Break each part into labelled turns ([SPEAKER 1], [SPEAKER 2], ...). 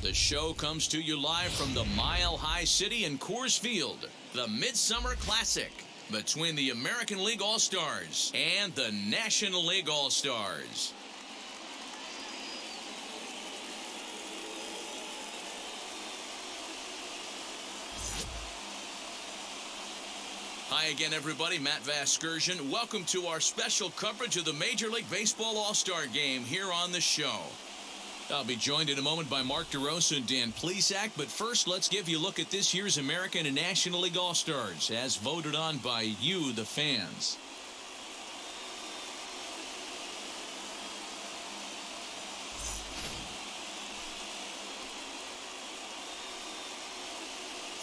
[SPEAKER 1] The show comes to you live from the Mile High City in Coors Field, the Midsummer Classic between the American League All-Stars and the National League All-Stars. Hi again, everybody. Matt Vasgersian. Welcome to our special coverage of the Major League Baseball All-Star Game here on the show. I'll be joined in a moment by Mark DeRosa and Dan Plesac, but first let's give you a look at this year's American and National League All-Stars as voted on by you, the fans.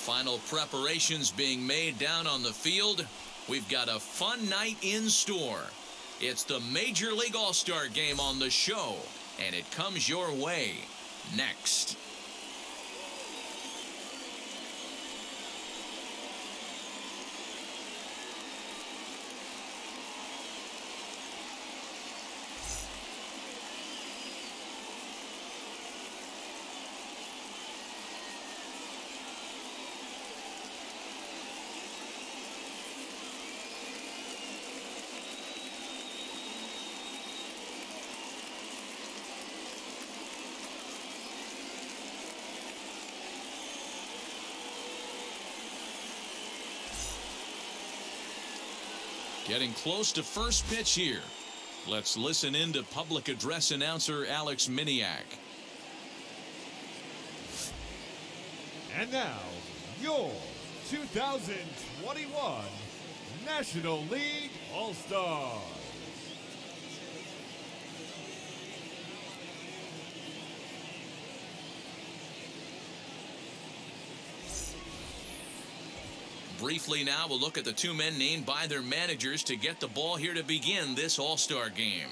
[SPEAKER 1] Final preparations being made down on the field. We've got a fun night in store. It's the Major League All-Star Game on the show, and it comes your way next. Getting close to first pitch here. Let's listen in to public address announcer Alex Miniak.
[SPEAKER 2] And now, your 2021 National League All-Stars.
[SPEAKER 1] Briefly now, we'll look at the two men named by their managers to get the ball here to begin this All-Star Game.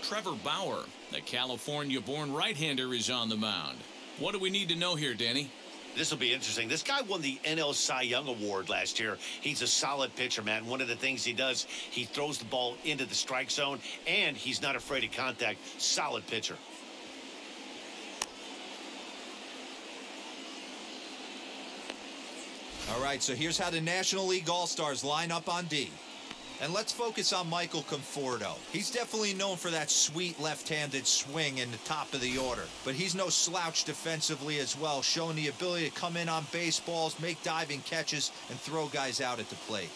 [SPEAKER 1] Trevor Bauer, the California-born right-hander, is on the mound. What do we need to know here, Danny?
[SPEAKER 3] This will be interesting. This guy won the NL Cy Young Award last year. He's a solid pitcher, man. One of the things he does, he throws the ball into the strike zone, and he's not afraid of contact. Solid pitcher.
[SPEAKER 4] All right, so here's how the National League All-Stars line up on D. And let's focus on Michael Conforto. He's definitely known for that sweet left-handed swing in the top of the order. But he's no slouch defensively as well, showing the ability to come in on baseballs, make diving catches, and throw guys out at the plate.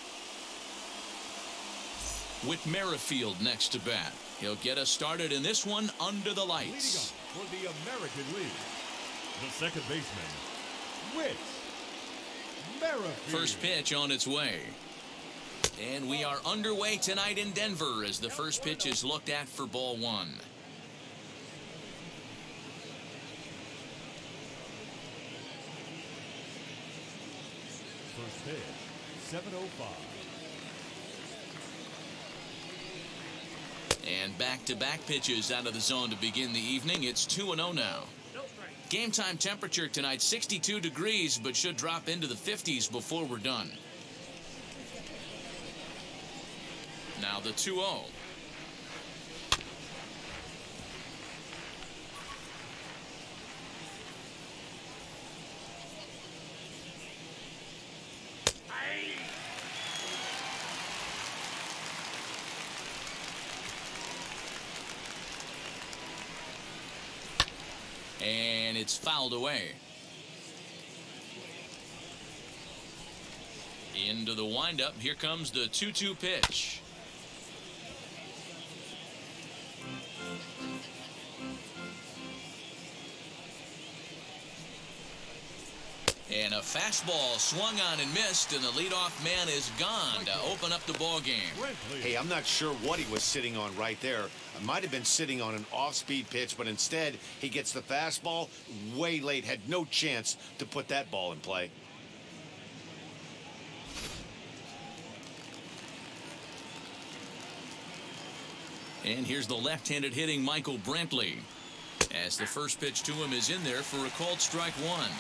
[SPEAKER 1] With Merrifield next to bat, he'll get us started in this one under the lights.
[SPEAKER 2] Leading up for the American League, the second baseman, Whit Merrifield.
[SPEAKER 1] First pitch on its way. And we are underway tonight in Denver as the first pitch is looked at for ball one.
[SPEAKER 2] First pitch, 7:05.
[SPEAKER 1] And back-to-back pitches out of the zone to begin the evening. It's 2-0 now. Game time temperature tonight, 62 degrees, but should drop into the 50s before we're done. Now the 2-0. And it's fouled away. Into the windup. Here comes the 2-2 pitch. And a fastball swung on and missed, and the leadoff man is gone to open up the ball game.
[SPEAKER 3] Hey, I'm not sure what he was sitting on right there. It might have been sitting on an off-speed pitch, but instead he gets the fastball way late. Had no chance to put that ball in play.
[SPEAKER 1] And here's the left-handed hitting Michael Brantley, as the first pitch to him is in there for a called strike one.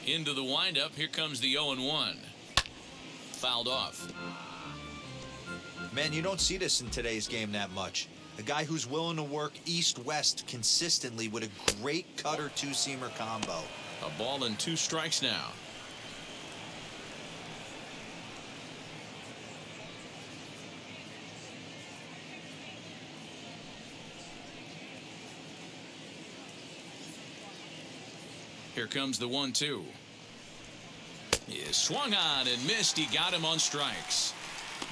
[SPEAKER 1] Into the windup. Here comes the 0-1. Fouled off.
[SPEAKER 4] Man, you don't see this in today's game that much. A guy who's willing to work east-west consistently with a great cutter two-seamer combo.
[SPEAKER 1] A ball and 2 strikes now. Here comes the 1-2. He is swung on and missed. He got him on strikes.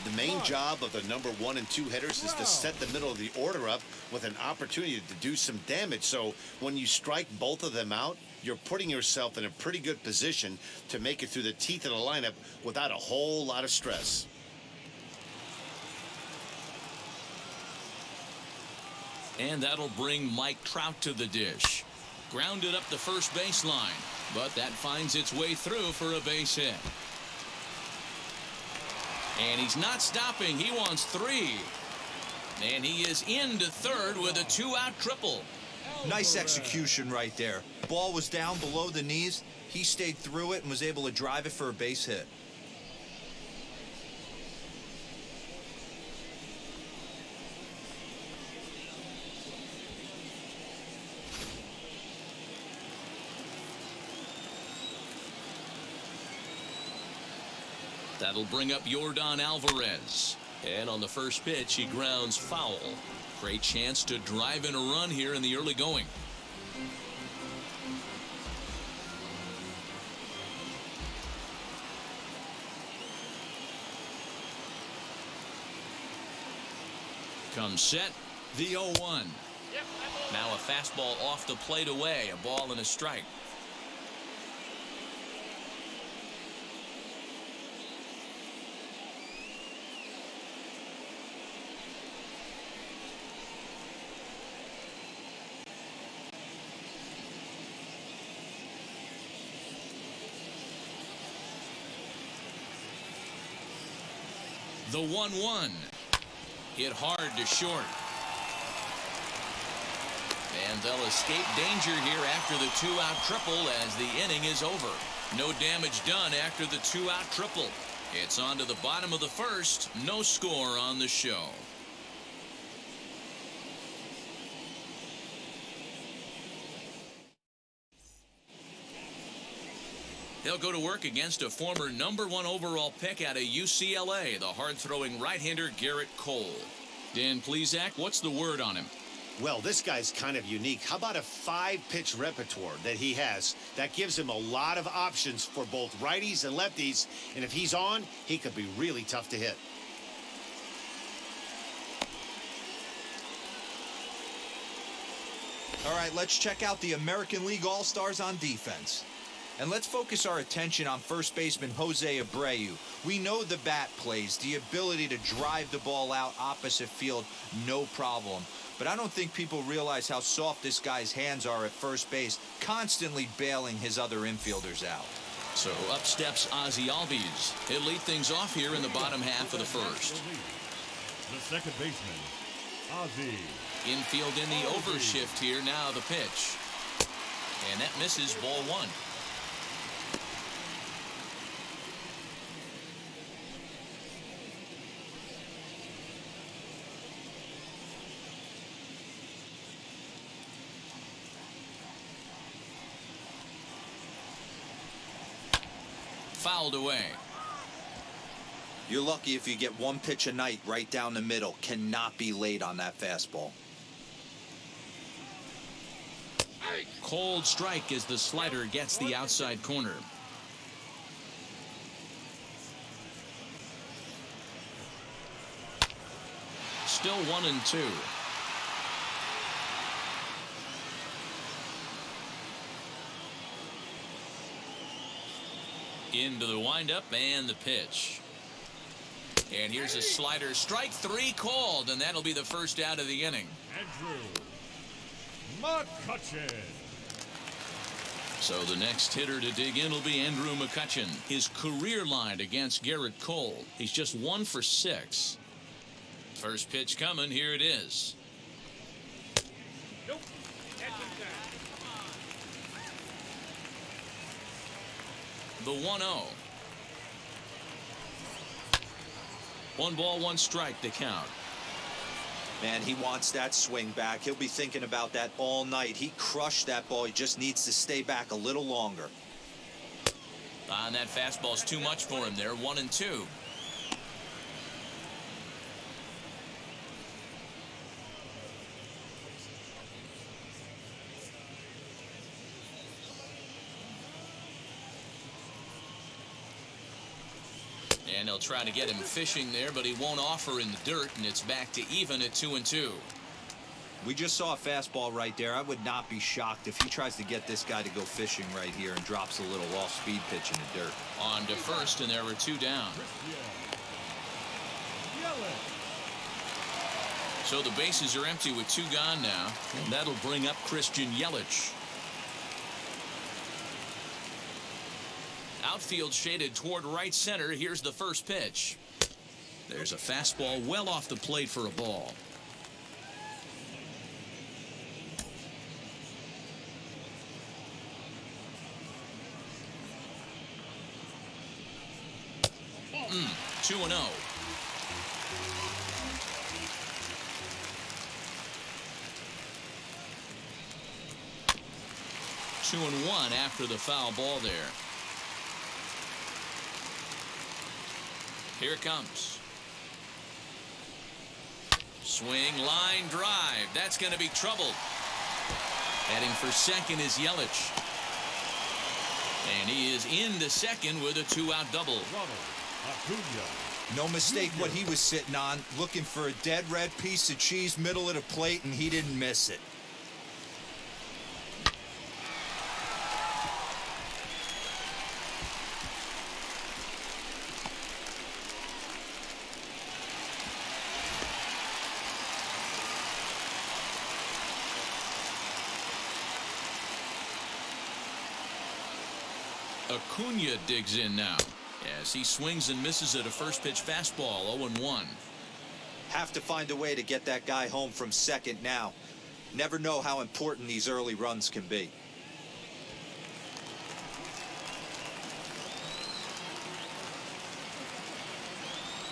[SPEAKER 3] The main job of the number 1 and 2 hitters is to set the middle of the order up with an opportunity to do some damage. So when you strike both of them out, you're putting yourself in a pretty good position to make it through the teeth of the lineup without a whole lot of stress.
[SPEAKER 1] And that'll bring Mike Trout to the dish. Grounded up the first baseline, but that finds its way through for a base hit. And he's not stopping. He wants 3. And he is into third with a 2-out triple.
[SPEAKER 4] Nice execution right there. Ball was down below the knees. He stayed through it and was able to drive it for a base hit.
[SPEAKER 1] That'll bring up Yordan Alvarez. And on the first pitch, he grounds foul. Great chance to drive in a run here in the early going. Comes set, the 0-1. Now a fastball off the plate away, a ball and a strike. The 1-1. Hit hard to short. And they'll escape danger here after the 2-out triple as the inning is over. No damage done after the 2-out triple. It's on to the bottom of the first. No score on the show. They'll go to work against a former number 1 overall pick out of UCLA, the hard-throwing right-hander Garrett Cole. Dan Plesac, what's the word on him?
[SPEAKER 3] Well, this guy's kind of unique. How about a 5-pitch repertoire that he has? That gives him a lot of options for both righties and lefties. And if he's on, he could be really tough to hit.
[SPEAKER 4] All right, let's check out the American League All-Stars on defense. And let's focus our attention on first baseman Jose Abreu. We know the bat plays, the ability to drive the ball out opposite field, no problem. But I don't think people realize how soft this guy's hands are at first base, constantly bailing his other infielders out.
[SPEAKER 1] So up steps Ozzie Albies. He'll lead things off here in the bottom half of the first.
[SPEAKER 2] The second baseman, Ozzie.
[SPEAKER 1] Infield in the overshift here. Now the pitch. And that misses, ball 1. Fouled away.
[SPEAKER 4] You're lucky if you get 1 pitch a night right down the middle. Cannot be late on that fastball.
[SPEAKER 1] Cold strike as the slider gets the outside corner. Still 1-2. Into the windup and the pitch. And here's a slider. Strike 3 called, and that'll be the first out of the inning.
[SPEAKER 2] Andrew Mccutchen.
[SPEAKER 1] So the next hitter to dig in will be Andrew Mccutchen. His career line against Garrett Cole. He's just 1 for 6. First pitch coming. Here it is. The 1-0. 1 ball, 1 strike to count.
[SPEAKER 4] Man, he wants that swing back. He'll be thinking about that all night. He crushed that ball. He just needs to stay back a little longer.
[SPEAKER 1] And that fastball's too much for him there. 1-2. And he'll try to get him fishing there, but he won't offer in the dirt, and it's back to even at 2-2.
[SPEAKER 4] We just saw a fastball right there. I would not be shocked if he tries to get this guy to go fishing right here and drops a little off-speed pitch in the dirt.
[SPEAKER 1] On to first, and there were 2 down. So the bases are empty with 2 gone now, and that'll bring up Christian Yelich. Outfield shaded toward right center. Here's the first pitch. There's a fastball well off the plate for a ball. Mm, 2-0. Two and one after the foul ball there. Here it comes. Swing, line drive. That's going to be trouble. Heading for second is Yelich. And he is into second with a 2-out double.
[SPEAKER 2] Ronald Acuna
[SPEAKER 4] No mistake what he was sitting on, looking for a dead red piece of cheese middle of the plate, and he didn't miss it.
[SPEAKER 1] Acuna digs in now as he swings and misses at a first pitch fastball. 0-1.
[SPEAKER 4] Have to find a way to get that guy home from second now. Never know how important these early runs can be.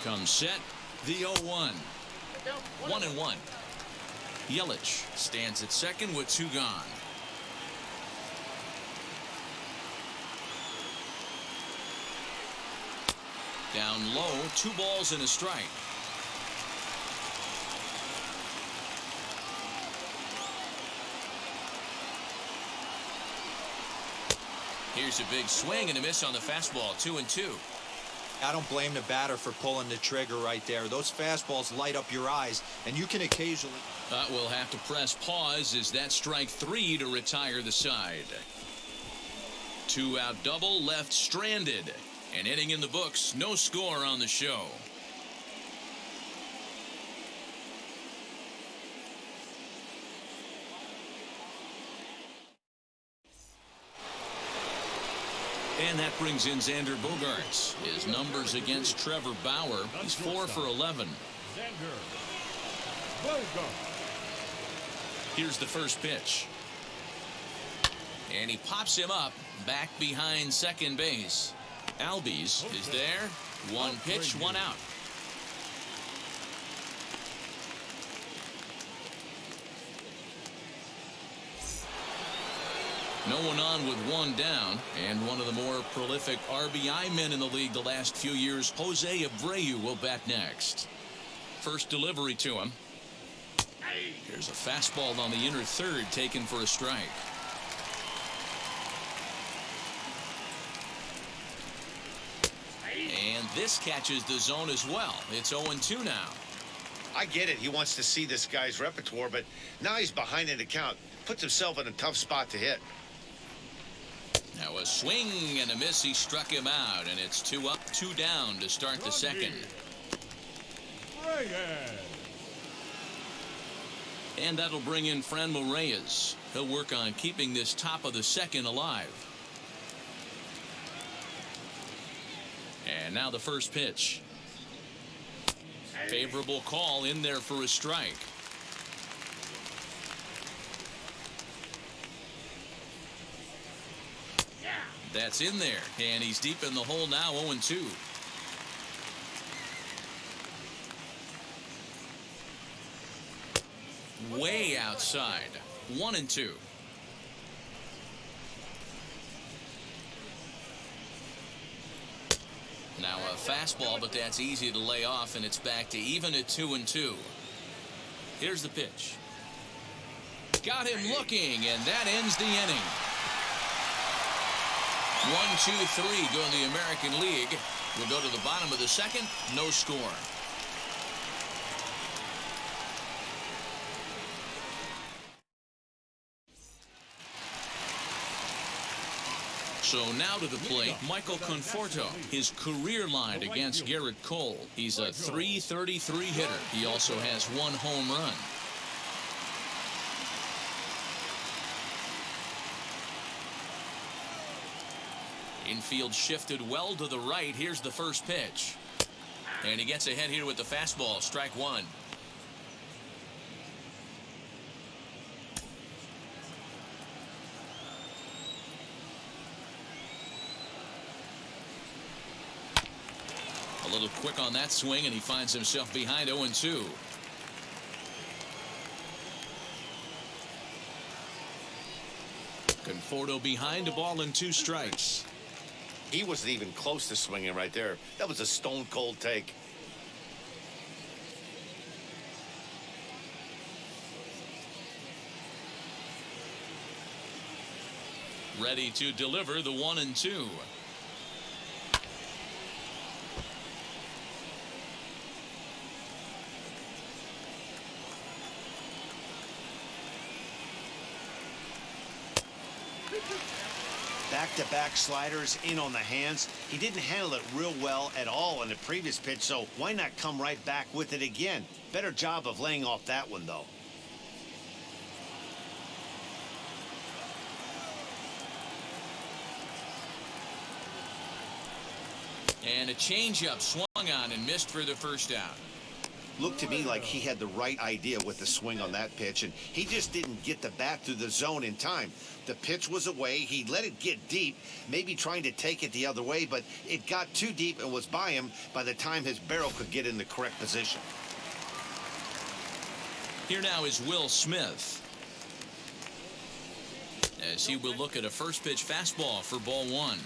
[SPEAKER 1] Comes set. The 0-1. 1-1. Yelich stands at second with 2 gone. Down low, 2 balls and a strike. Here's a big swing and a miss on the fastball. 2-2.
[SPEAKER 4] I don't blame the batter for pulling the trigger right there. Those fastballs light up your eyes, and you can occasionally...
[SPEAKER 1] We'll have to press pause as that strike 3 to retire the side. 2-out double left stranded. An inning in the books, no score on the show. And that brings in Xander Bogaerts. His numbers against Trevor Bauer, he's 4 for 11.
[SPEAKER 2] Xander Bogaerts.
[SPEAKER 1] Here's the first pitch. And he pops him up back behind second base. Albies is there. 1 pitch, 1 out. No one on with 1 down, and one of the more prolific RBI men in the league the last few years, Jose Abreu, will bat next. First delivery to him. Here's a fastball on the inner third taken for a strike. And this catches the zone as well. It's 0-2 now.
[SPEAKER 3] I get it. He wants to see this guy's repertoire, but now he's behind in the count. Puts himself in a tough spot to hit.
[SPEAKER 1] Now a swing and a miss. He struck him out, and it's 2 up, 2 down to start the second.
[SPEAKER 2] Reyes.
[SPEAKER 1] And that'll bring in Franmil Reyes. He'll work on keeping this top of the second alive. And now the first pitch. Favorable call in there for a strike. That's in there, and he's deep in the hole now, 0-2. Way outside, 1-2. Now a fastball, but that's easy to lay off, and it's back to even at 2-2. Here's the pitch. Got him looking, and that ends the inning. 1-2-3 go in the American League. We'll go to the bottom of the second. No score. So now to the plate, Michael Conforto. His career line against Garrett Cole. He's a .333 hitter. He also has 1 home run. Infield shifted well to the right. Here's the first pitch. And he gets ahead here with the fastball. Strike 1. A little quick on that swing, and he finds himself behind 0-2. Conforto behind, a ball and 2 strikes.
[SPEAKER 3] He wasn't even close to swinging right there. That was a stone cold take.
[SPEAKER 1] Ready to deliver the 1-2.
[SPEAKER 3] Back-to-back sliders in on the hands. He didn't handle it real well at all in the previous pitch, so why not come right back with it again? Better job of laying off that one, though.
[SPEAKER 1] And a changeup swung on and missed for the first out.
[SPEAKER 3] Looked to me like he had the right idea with the swing on that pitch, and he just didn't get the bat through the zone in time. The pitch was away. He let it get deep, maybe trying to take it the other way, but it got too deep and was by him by the time his barrel could get in the correct position.
[SPEAKER 1] Here now is Will Smith, as he will look at a first pitch fastball for ball 1.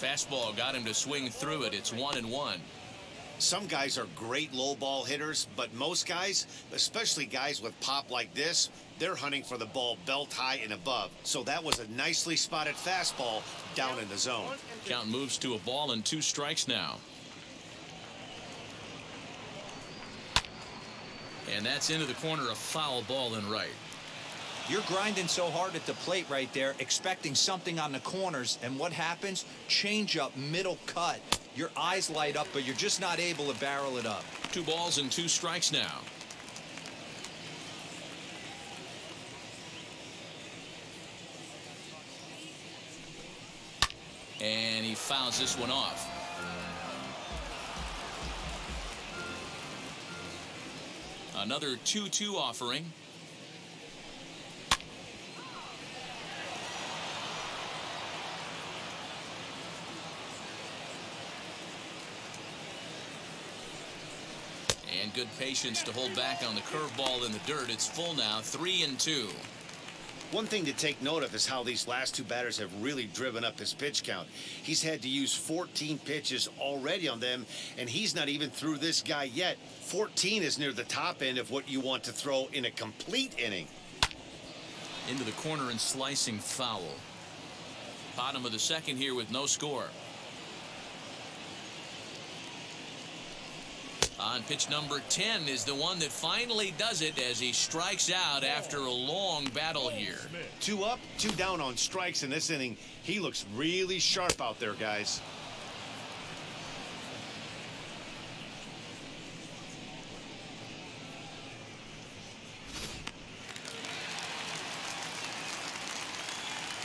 [SPEAKER 1] Fastball got him to swing through it. It's 1-1.
[SPEAKER 3] Some guys are great low ball hitters, but most guys, especially guys with pop like this, they're hunting for the ball belt high and above. So that was a nicely spotted fastball down in the zone.
[SPEAKER 1] Count moves to a ball and 2 strikes now. And that's into the corner, a foul ball and right.
[SPEAKER 4] You're grinding so hard at the plate right there, expecting something on the corners, and what happens? Change up, middle cut. Your eyes light up, but you're just not able to barrel it up.
[SPEAKER 1] 2 balls and 2 strikes now. And he fouls this one off. Another 2-2 offering. And good patience to hold back on the curveball in the dirt. It's full now, 3-2.
[SPEAKER 3] One thing to take note of is how these last 2 batters have really driven up his pitch count. He's had to use 14 pitches already on them, and he's not even through this guy yet. 14 is near the top end of what you want to throw in a complete inning.
[SPEAKER 1] Into the corner and slicing foul. Bottom of the second here with no score. On pitch number 10 is the one that finally does it as he strikes out after a long battle here.
[SPEAKER 3] 2 up, 2 down on strikes in this inning. He looks really sharp out there, guys.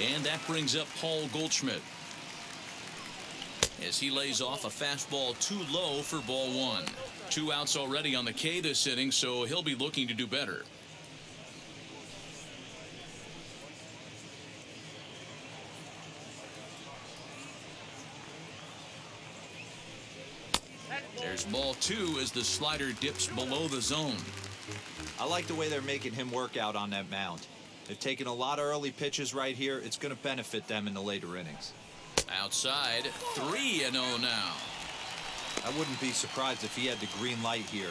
[SPEAKER 1] And that brings up Paul Goldschmidt. as he lays off a fastball too low for ball one. 2 outs already on the K this inning, so he'll be looking to do better. There's ball 2 as the slider dips below the zone.
[SPEAKER 4] I like the way they're making him work out on that mound. They've taken a lot of early pitches right here. It's going to benefit them in the later innings.
[SPEAKER 1] Outside, 3-0 now.
[SPEAKER 4] I wouldn't be surprised if he had the green light here.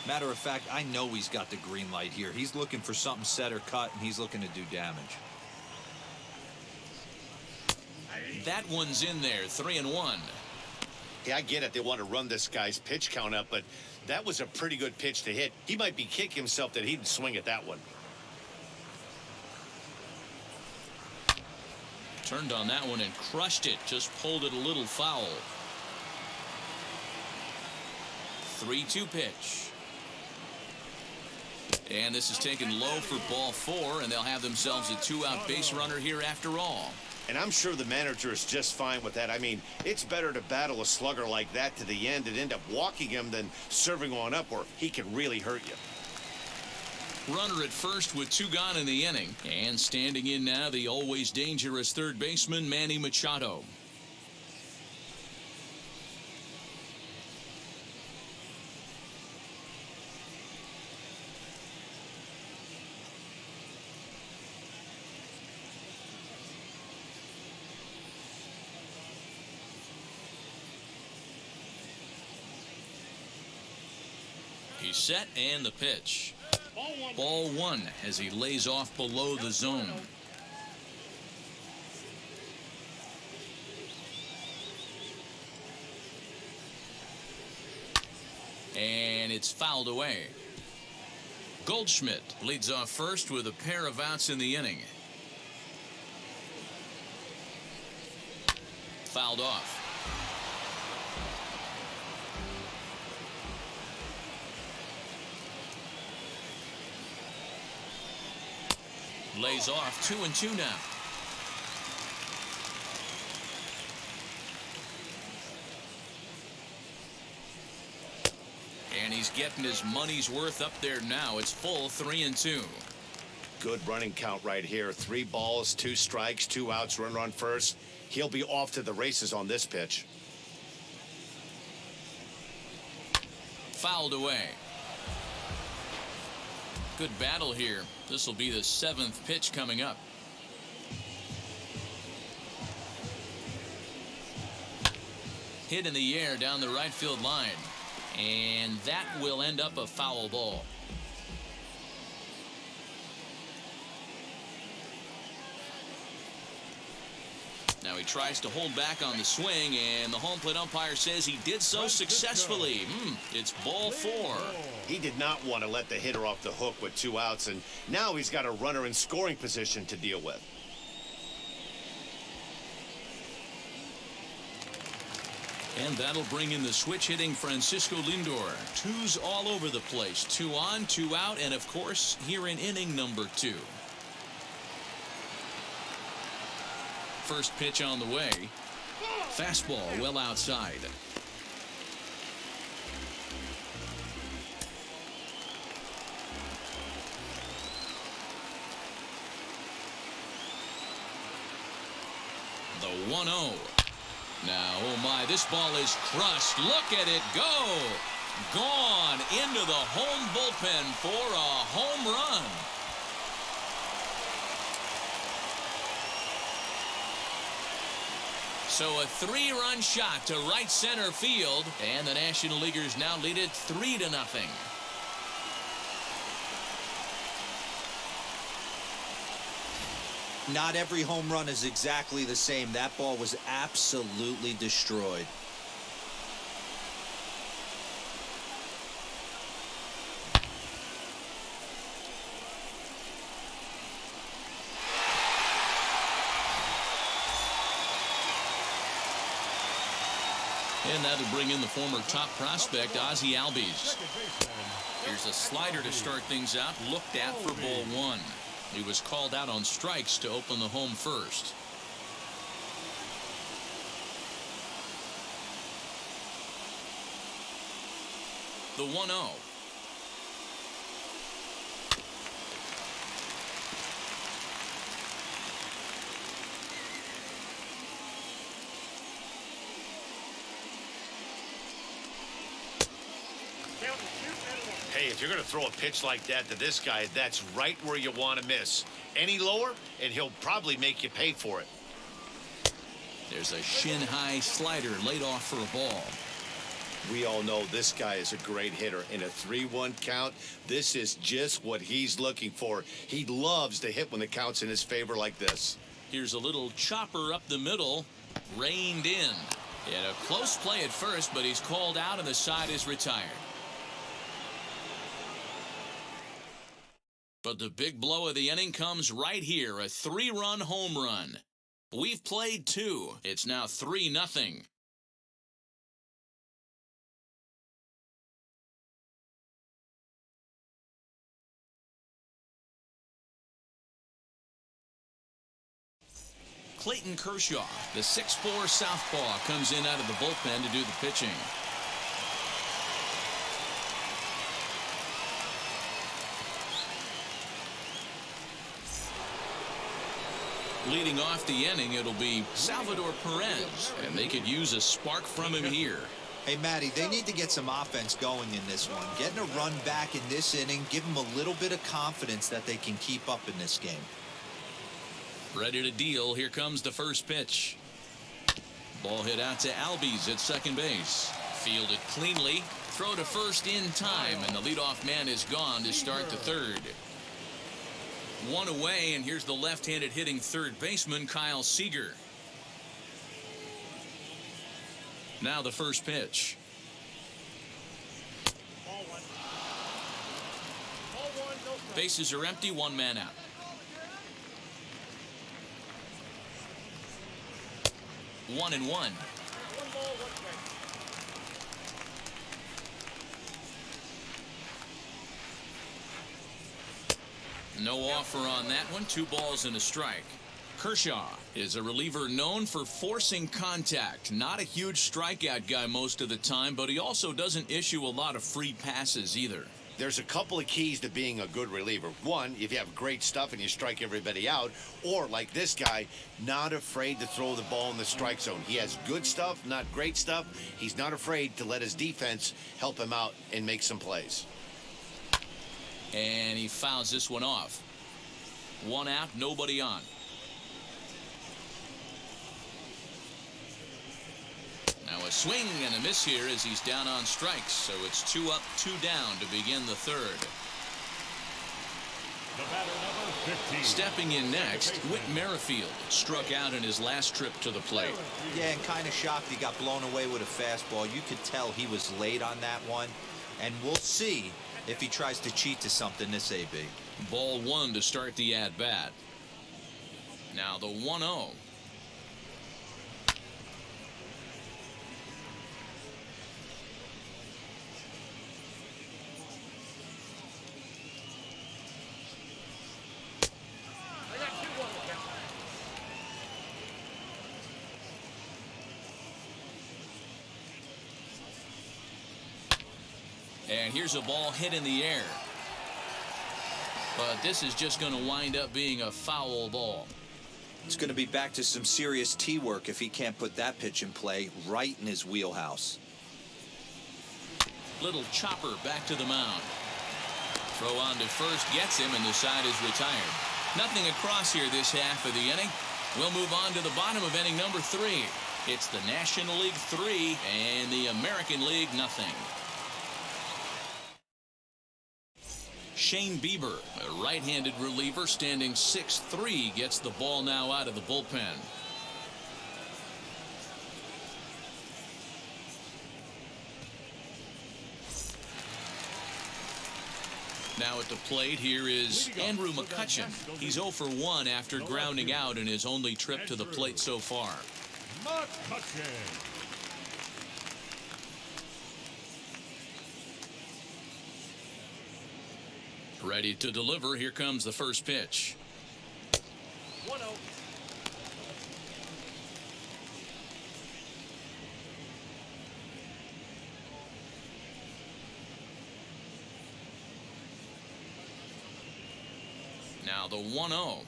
[SPEAKER 4] Matter of fact, I know he's got the green light here. He's looking for something set or cut, and he's looking to do damage.
[SPEAKER 1] That one's in there, 3-1.
[SPEAKER 3] Yeah, I get it. They want to run this guy's pitch count up, but that was a pretty good pitch to hit. He might be kicking himself that he didn't swing at that one.
[SPEAKER 1] Turned on that one and crushed it. Just pulled it a little foul. 3-2 pitch. And this is taken low for ball 4, and they'll have themselves a 2-out base runner here after all.
[SPEAKER 3] And I'm sure the manager is just fine with that. I mean, it's better to battle a slugger like that to the end and end up walking him than serving on up, or he can really hurt you.
[SPEAKER 1] Runner at first with 2 gone in the inning. And standing in now, the always dangerous third baseman, Manny Machado. He's set and the pitch. Ball 1 as he lays off below the zone. And it's fouled away. Goldschmidt leads off first with a pair of outs in the inning. Fouled off. Lays off 2-2 now. And he's getting his money's worth up there now. It's full 3-2.
[SPEAKER 3] Good running count right here. 3 balls, 2 strikes, 2 outs, runner on first. He'll be off to the races on this pitch.
[SPEAKER 1] Fouled away. Good battle here. This will be the 7th pitch coming up. Hit in the air down the right field line. And that will end up a foul ball. Now he tries to hold back on the swing, and the home plate umpire says he did so successfully. It's ball 4.
[SPEAKER 3] He did not want to let the hitter off the hook with 2 outs, and now he's got a runner in scoring position to deal with.
[SPEAKER 1] And that'll bring in the switch hitting Francisco Lindor. 2s all over the place. 2 on, 2 out, and of course here in inning number 2. First pitch on the way. Fastball well outside. The 1-0. Now, oh my, this ball is crushed. Look at it go. Gone into the home bullpen for a home run. So a 3-run shot to right center field, and the National Leaguers now lead it 3-0.
[SPEAKER 4] Not every home run is exactly the same. That ball was absolutely destroyed.
[SPEAKER 1] And that'll bring in the former top prospect, Ozzie Albies. Here's a slider to start things out, looked at for ball 1. He was called out on strikes to open the home first. The 1-0.
[SPEAKER 3] Hey, if you're going to throw a pitch like that to this guy, that's right where you want to miss. Any lower, and he'll probably make you pay for it.
[SPEAKER 1] There's a shin-high slider laid off for a ball.
[SPEAKER 3] We all know this guy is a great hitter. In a 3-1 count, this is just what he's looking for. He loves to hit when the count's in his favor like this.
[SPEAKER 1] Here's a little chopper up the middle, reined in. He had a close play at first, but he's called out and the side is retired. But the big blow of the inning comes right here, a 3-run home run. We've played 2. It's now 3-0. Clayton Kershaw, the 6'4" southpaw, comes in out of the bullpen to do the pitching. Leading off the inning, it'll be Salvador Perez, and they could use a spark from him here.
[SPEAKER 4] Hey, Matty, they need to get some offense going in this one. Getting a run back in this inning, give them a little bit of confidence that they can keep up in this game.
[SPEAKER 1] Ready to deal. Here comes the first pitch. Ball hit out to Albies at second base. Fielded cleanly. Throw to first in time, and the leadoff man is gone to start the third. 1 away, and here's the left-handed hitting third baseman, Kyle Seeger. Now the first pitch. Bases are empty, 1 man out. One and one. No offer on that one. 2 balls and a strike. Kershaw is a reliever known for forcing contact. Not a huge strikeout guy most of the time, but he also doesn't issue a lot of free passes either.
[SPEAKER 3] There's a couple of keys to being a good reliever. One, if you have great stuff and you strike everybody out, or like this guy, not afraid to throw the ball in the strike zone. He has good stuff, not great stuff. He's not afraid to let his defense help him out and make some plays.
[SPEAKER 1] And he fouls this one off. 1 out, nobody on. Now a swing and a miss here as he's down on strikes. So it's 2 up, 2 down to begin the third.
[SPEAKER 2] The batter, number 15.
[SPEAKER 1] Stepping in next, Whit Merrifield struck out in his last trip to the plate.
[SPEAKER 4] Yeah, and kind of shocked he got blown away with a fastball. You could tell he was late on that one. And we'll see if he tries to cheat to something this AB.
[SPEAKER 1] Ball 1 to start the at-bat. Now the 1-0. And here's a ball hit in the air. But this is just going to wind up being a foul ball.
[SPEAKER 4] It's going to be back to some serious tee work if he can't put that pitch in play right in his wheelhouse.
[SPEAKER 1] Little chopper back to the mound. Throw on to first gets him, and the side is retired. Nothing across here this half of the inning. We'll move on to the bottom of inning number 3. It's the National League 3 and the American League nothing. Shane Bieber, a right-handed reliever standing 6'3", gets the ball now out of the bullpen. Now at the plate, here is Andrew Mccutchen. He's 0 for 1 after grounding out in his only trip to the plate so far.
[SPEAKER 2] Mccutchen.
[SPEAKER 1] Ready to deliver. Here comes the first pitch.
[SPEAKER 2] 1-0.
[SPEAKER 1] the 1-0.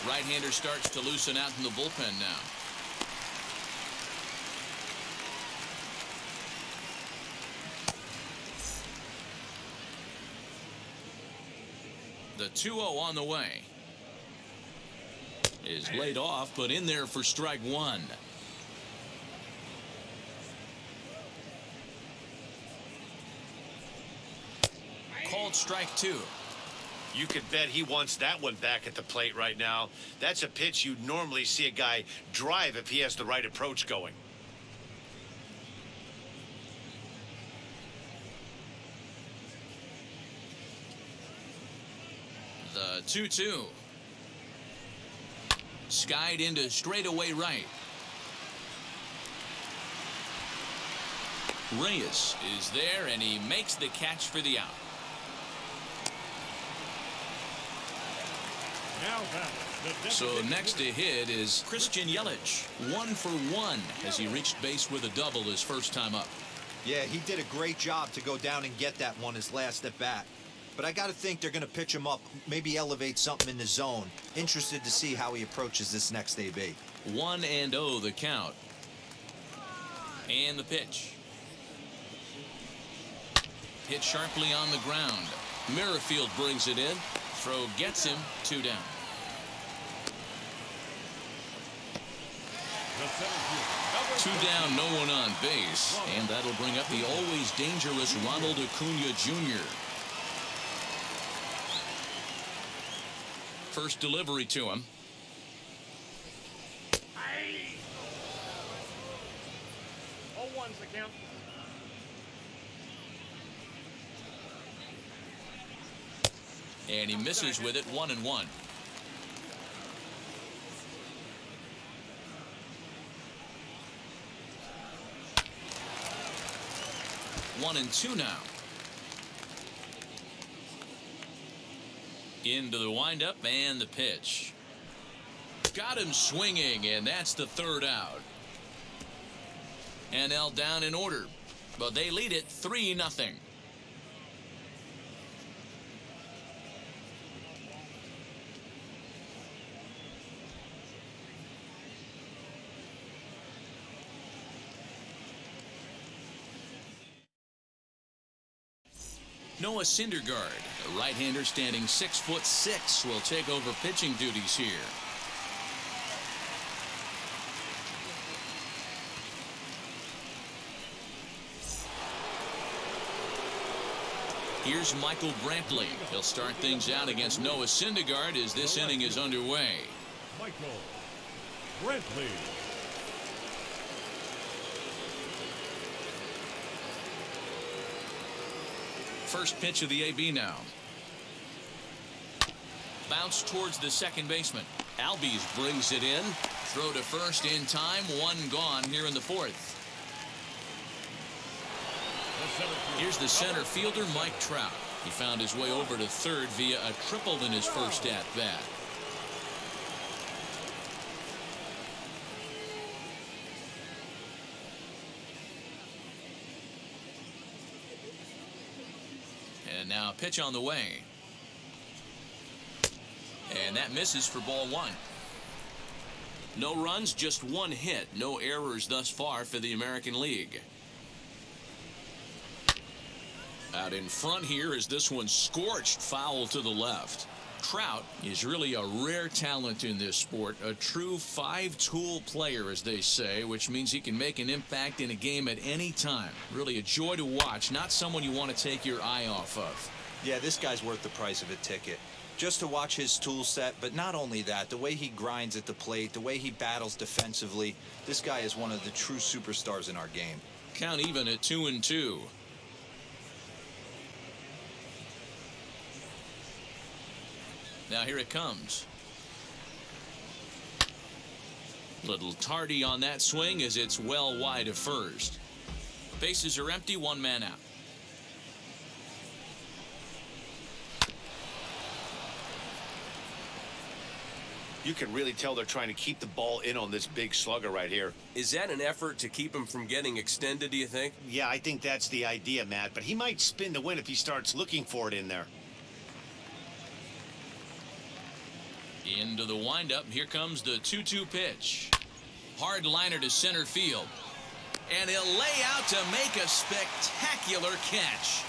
[SPEAKER 1] Right-hander starts to loosen out in the bullpen now. The 2-0 on the way. Is laid off, but in there for strike one. Called strike two.
[SPEAKER 3] You could bet he wants that one back at the plate right now. That's a pitch you'd normally see a guy drive if he has the right approach going.
[SPEAKER 1] The 2-2. Skied into straightaway right. Reyes is there, and he makes the catch for the out. So next to hit is Christian Yelich, 1 for 1 as he reached base with a double his first time up.
[SPEAKER 4] Yeah, he did a great job to go down and get that one his last at bat. But I got to think they're going to pitch him up, maybe elevate something in the zone. Interested to see how he approaches this next AB.
[SPEAKER 1] 1-0 the count. And the pitch. Hit sharply on the ground. Merrifield brings it in. Throw gets him, 2 down. Two down, no one on base. And that'll bring up the always dangerous Ronald Acuna Jr. First delivery to him. And he misses with it, 1-1. One and two now. Into the windup and the pitch. Got him swinging, and that's the third out. NL down in order, but they lead it 3-0. Noah Syndergaard, a right-hander standing 6'6", will take over pitching duties here. Here's Michael Brantley. He'll start things out against Noah Syndergaard as this inning is underway.
[SPEAKER 2] Michael Brentley.
[SPEAKER 1] First pitch of the AB now. Bounce towards the second baseman. Albies brings it in. Throw to first in time. One gone here in the fourth. Here's the center fielder, Mike Trout. He found his way over to third via a triple in his first at-bat. And now a pitch on the way. And that misses for ball one. No runs, just one hit. No errors thus far for the American League. Out in front here is this one scorched foul to the left. Trout is really a rare talent in this sport, a true five-tool player, as they say, which means he can make an impact in a game at any time. Really a joy to watch, not someone you want to take your eye off of.
[SPEAKER 4] Yeah, this guy's worth the price of a ticket. Just to watch his tool set, but not only that, the way he grinds at the plate, the way he battles defensively, this guy is one of the true superstars in our game.
[SPEAKER 1] Count even at 2-2. Now here it comes. Little tardy on that swing as it's well wide of first. Bases are empty, one man out.
[SPEAKER 3] You can really tell they're trying to keep the ball in on this big slugger right here.
[SPEAKER 5] Is that an effort to keep him from getting extended, do you think?
[SPEAKER 3] Yeah, I think that's the idea, Matt. But he might spin to win if he starts looking for it in there.
[SPEAKER 1] Into the windup. Here comes the 2-2 pitch. Hard liner to center field. And he'll lay out to make a spectacular catch.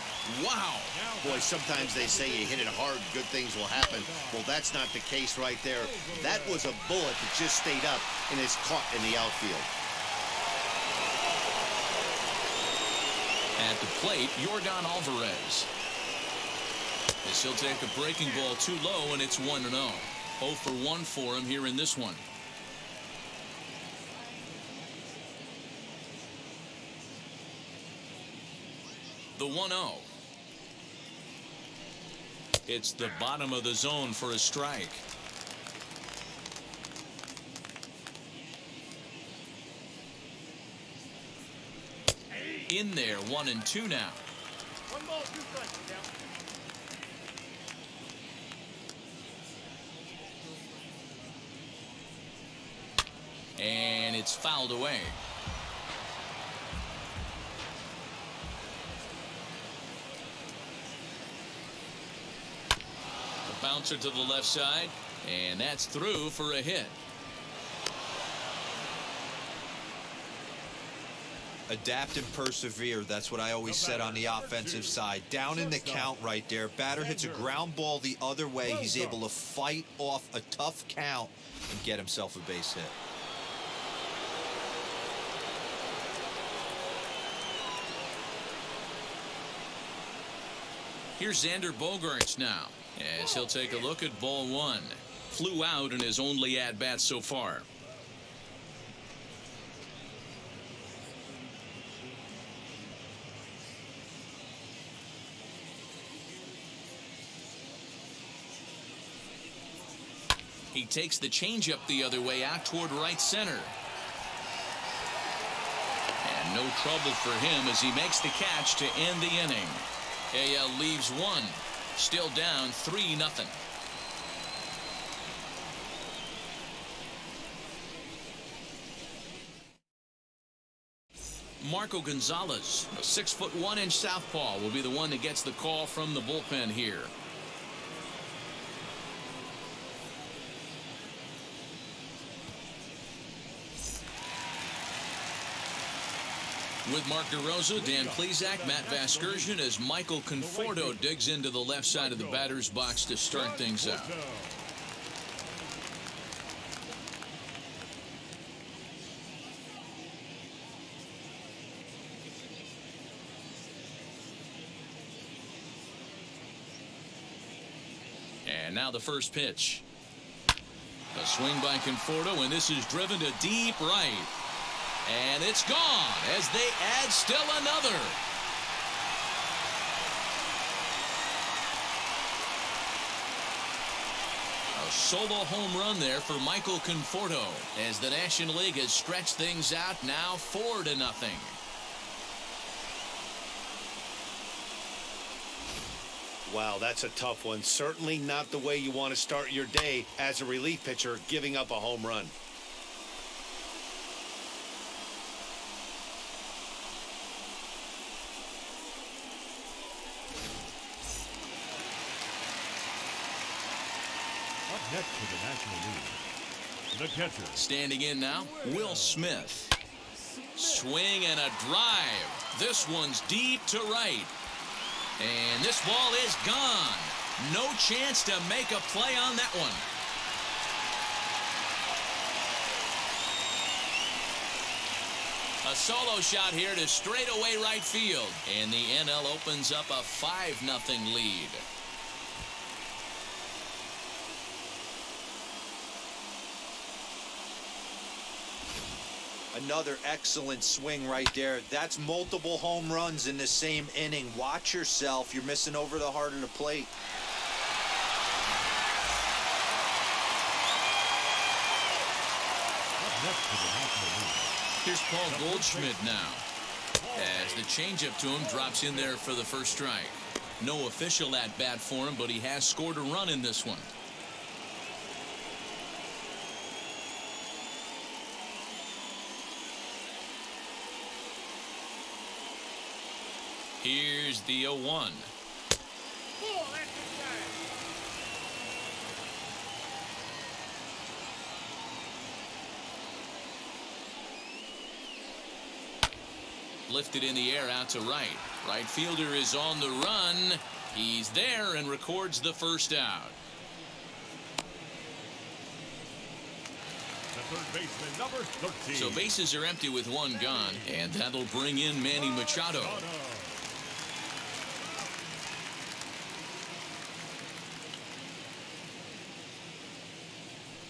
[SPEAKER 1] Wow.
[SPEAKER 3] Boy, sometimes they say you hit it hard, good things will happen. Well, that's not the case right there. That was a bullet that just stayed up and is caught in the outfield.
[SPEAKER 1] At the plate, Yordan Alvarez. As he'll take a breaking ball too low, and it's 1-0. 0 for 1 for him here in this one. The 1-0. It's the bottom of the zone for a strike. In there, 1-2 now.
[SPEAKER 2] 1 ball, 2 strikes.
[SPEAKER 1] And it's fouled away. The bouncer to the left side, and that's through for a hit.
[SPEAKER 4] Adapt and persevere. That's what I always said on the offensive side. Down in the count right there. Batter hits a ground ball the other way. He's able to fight off a tough count and get himself a base hit.
[SPEAKER 1] Here's Xander Bogaerts now, as he'll take a look at ball 1. Flew out in his only at-bat so far. He takes the changeup the other way out toward right center. And no trouble for him as he makes the catch to end the inning. AL leaves 1. Still down 3-0. Marco Gonzalez, a 6'1" southpaw, will be the one that gets the call from the bullpen here. With Mark DeRosa, Dan Plesac, Matt Vasgersian, as Michael Conforto digs into the left side of the batter's box to start things out. And now the first pitch. A swing by Conforto, and this is driven to deep right. And it's gone as they add still another. A solo home run there for Michael Conforto as the National League has stretched things out now 4-0.
[SPEAKER 3] Wow, that's a tough one. Certainly not the way you want to start your day as a relief pitcher, giving up a home run.
[SPEAKER 2] Next to the National League, the catcher.
[SPEAKER 1] Standing in now, Will Smith. Swing and a drive. This one's deep to right. And this ball is gone. No chance to make a play on that one. A solo shot here to straightaway right field. And the NL opens up a 5-0 lead.
[SPEAKER 4] Another excellent swing right there. That's multiple home runs in the same inning. Watch yourself. You're missing over the heart of the plate.
[SPEAKER 1] Here's Paul Goldschmidt now, as the changeup to him drops in there for the first strike. No official at bat for him, but he has scored a run in this one. Here's the 0-1. Lifted in the air out to right. Right fielder is on the run. He's there and records the first out.
[SPEAKER 2] The third baseman, number 13.
[SPEAKER 1] So bases are empty with one gone, and that'll bring in Manny Machado.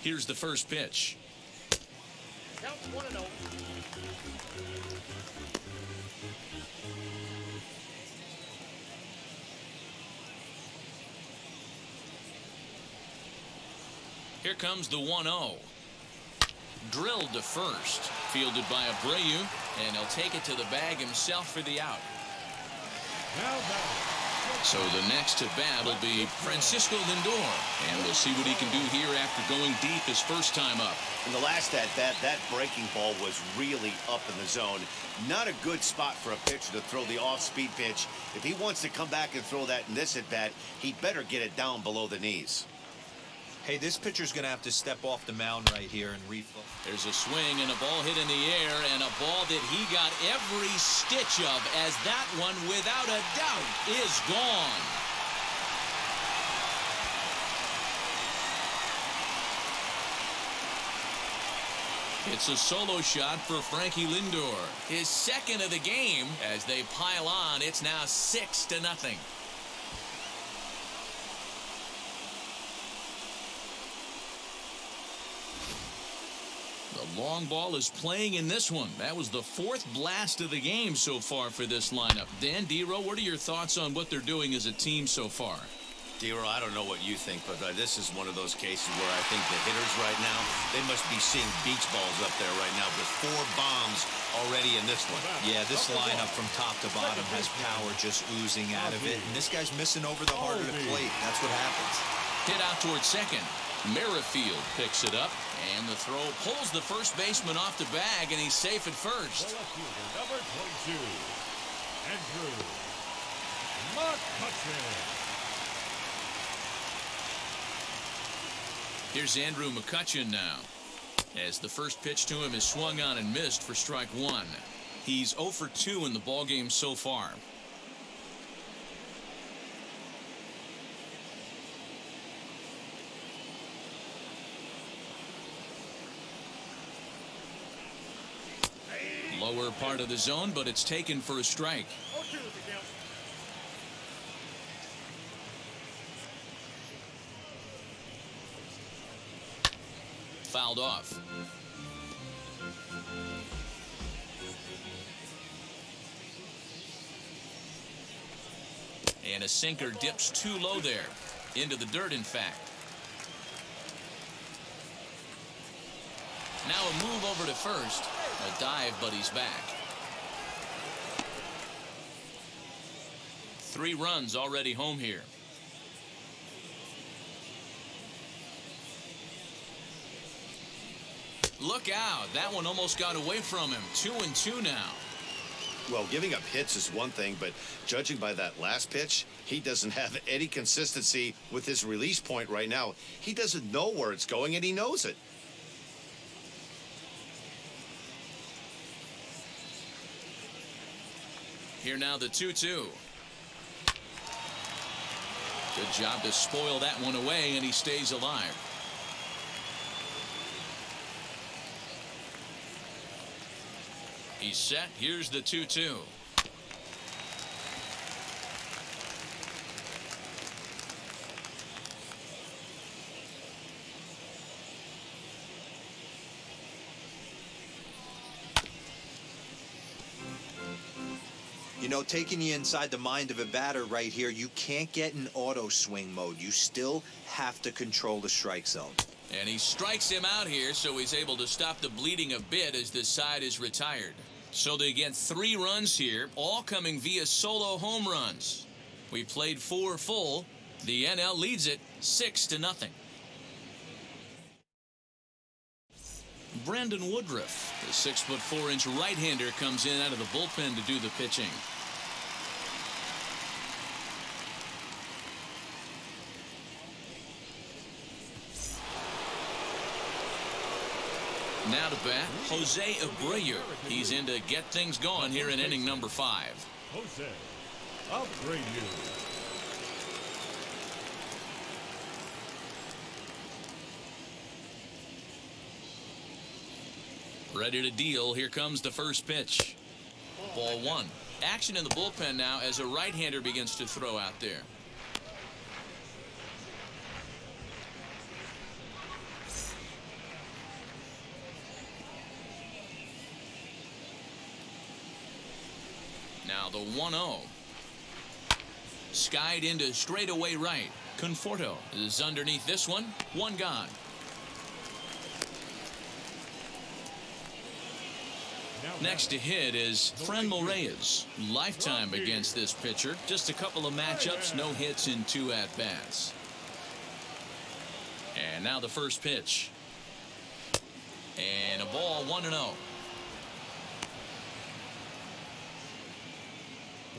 [SPEAKER 1] Here's the first pitch.
[SPEAKER 6] Count 1-0.
[SPEAKER 1] Here comes the 1-0. Drilled to first. Fielded by Abreu, and he'll take it to the bag himself for the out. So the next to bat will be Francisco Lindor, and we'll see what he can do here after going deep his first time up.
[SPEAKER 3] In the last at-bat, that breaking ball was really up in the zone. Not a good spot for a pitcher to throw the off-speed pitch. If he wants to come back and throw that in this at-bat, he better get it down below the knees.
[SPEAKER 4] Hey, this pitcher's going to have to step off the mound right here and refocus.
[SPEAKER 1] There's a swing and a ball hit in the air, and a ball that he got every stitch of, as that one, without a doubt, is gone. It's a solo shot for Frankie Lindor, his second of the game. As they pile on, it's now 6-0. The long ball is playing in this one. That was the fourth blast of the game so far for this lineup. Dan, D-Row, what are your thoughts on what they're doing as a team so far?
[SPEAKER 3] D-Row, I don't know what you think, but this is one of those cases where I think the hitters right now, they must be seeing beach balls up there right now with 4 bombs already in this one.
[SPEAKER 4] Yeah, this lineup from top to bottom has power just oozing out of it, and this guy's missing over the heart of the plate. That's what happens.
[SPEAKER 1] Hit out towards second. Merrifield picks it up, and the throw pulls the first baseman off the bag, and he's safe at first.
[SPEAKER 2] Number 22, Andrew Mccutchen.
[SPEAKER 1] Here's Andrew Mccutchen now, as the first pitch to him is swung on and missed for strike 1. He's 0 for 2 in the ballgame so far. Lower part of the zone, but it's taken for a strike. Fouled off. And a sinker dips too low there. Into the dirt, in fact. Now a move over to first. A dive, but he's back. 3 runs already home here. Look out. That one almost got away from him. 2-2 now.
[SPEAKER 3] Well, giving up hits is one thing, but judging by that last pitch, he doesn't have any consistency with his release point right now. He doesn't know where it's going, and he knows it.
[SPEAKER 1] Here now the 2-2. Good job to spoil that one away, and he stays alive. He's set. Here's the 2-2.
[SPEAKER 4] You know, taking you inside the mind of a batter right here, you can't get in auto swing mode. You still have to control the strike zone.
[SPEAKER 1] And he strikes him out here, so he's able to stop the bleeding a bit as this side is retired. So they get 3 runs here, all coming via solo home runs. We played 4 full. The NL leads it 6-0. Brandon Woodruff, the 6'4" right-hander, comes in out of the bullpen to do the pitching. Now to bat, Jose Abreu. He's in to get things going here in inning number 5.
[SPEAKER 2] Jose Abreu.
[SPEAKER 1] Ready to deal. Here comes the first pitch. Ball 1. Action in the bullpen now as a right-hander begins to throw out there. Now the 1-0. Skied into straightaway right. Conforto is underneath this one. One gone. Next to hit is Franmil Reyes. Lifetime against this pitcher. Just a couple of matchups, no hits in 2 at-bats. And now the first pitch. And a ball 1-0.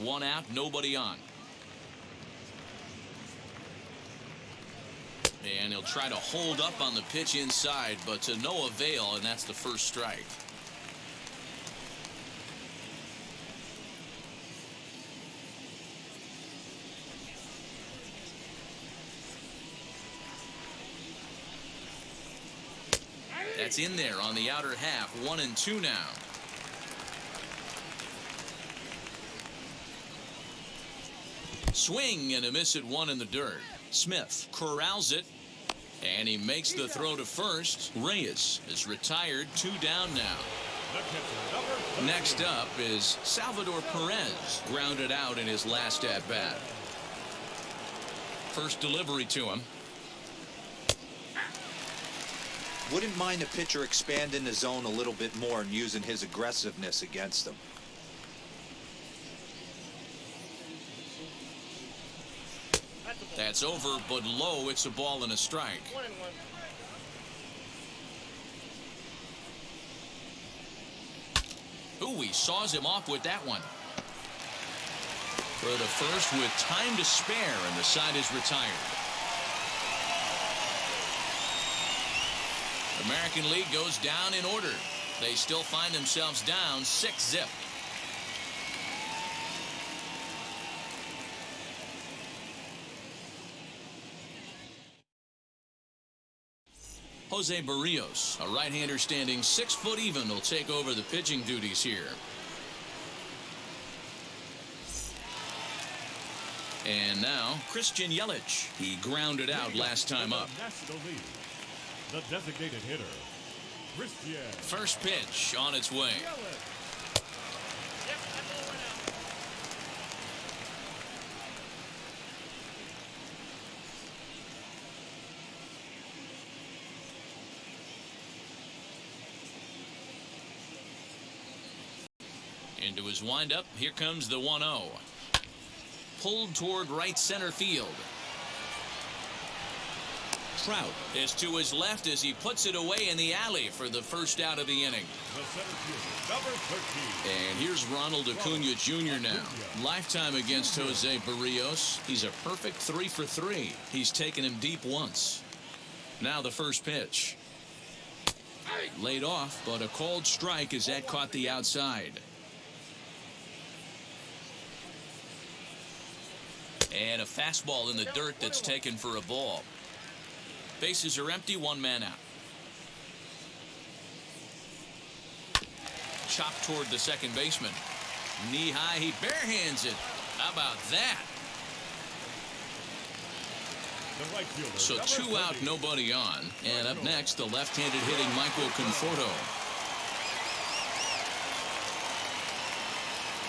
[SPEAKER 1] 1 out, nobody on. And he'll try to hold up on the pitch inside, but to no avail, and that's the first strike. That's in there on the outer half. 1-2 now. Swing and a miss at 1 in the dirt. Smith corrals it, and he makes the throw to first. Reyes is retired. 2 down now. Next up is Salvador Perez, grounded out in his last at-bat. First delivery to him.
[SPEAKER 4] Wouldn't mind a pitcher expanding the zone a little bit more and using his aggressiveness against them.
[SPEAKER 1] That's over, but low. It's a ball and a strike. 1-1. Ooh, he saws him off with that one. For the first with time to spare, and the side is retired. American League goes down in order. They still find themselves down 6-0. Jose Barrios, a right-hander standing 6 foot even, will take over the pitching duties here. And now Christian Yelich. He grounded out last time up.
[SPEAKER 2] National League. The designated hitter, Christian.
[SPEAKER 1] First pitch on its way. Into his windup. Here comes the 1-0. Pulled toward right center field. Trout is to his left as he puts it away in the alley for the first out of the inning.
[SPEAKER 2] The center fielder, number 13.
[SPEAKER 1] And here's Ronald Acuna Jr. now. Lifetime against Jose Barrios. He's a perfect 3 for 3. He's taken him deep once. Now the first pitch. Laid off, but a called strike as that caught the outside. And a fastball in the dirt that's taken for a ball. Bases are empty, 1 man out. Chopped toward the second baseman. Knee high, he barehands it. How about that?
[SPEAKER 2] The right fielder,
[SPEAKER 1] So 2 out, nobody on. And up next, the left-handed hitting Michael Conforto.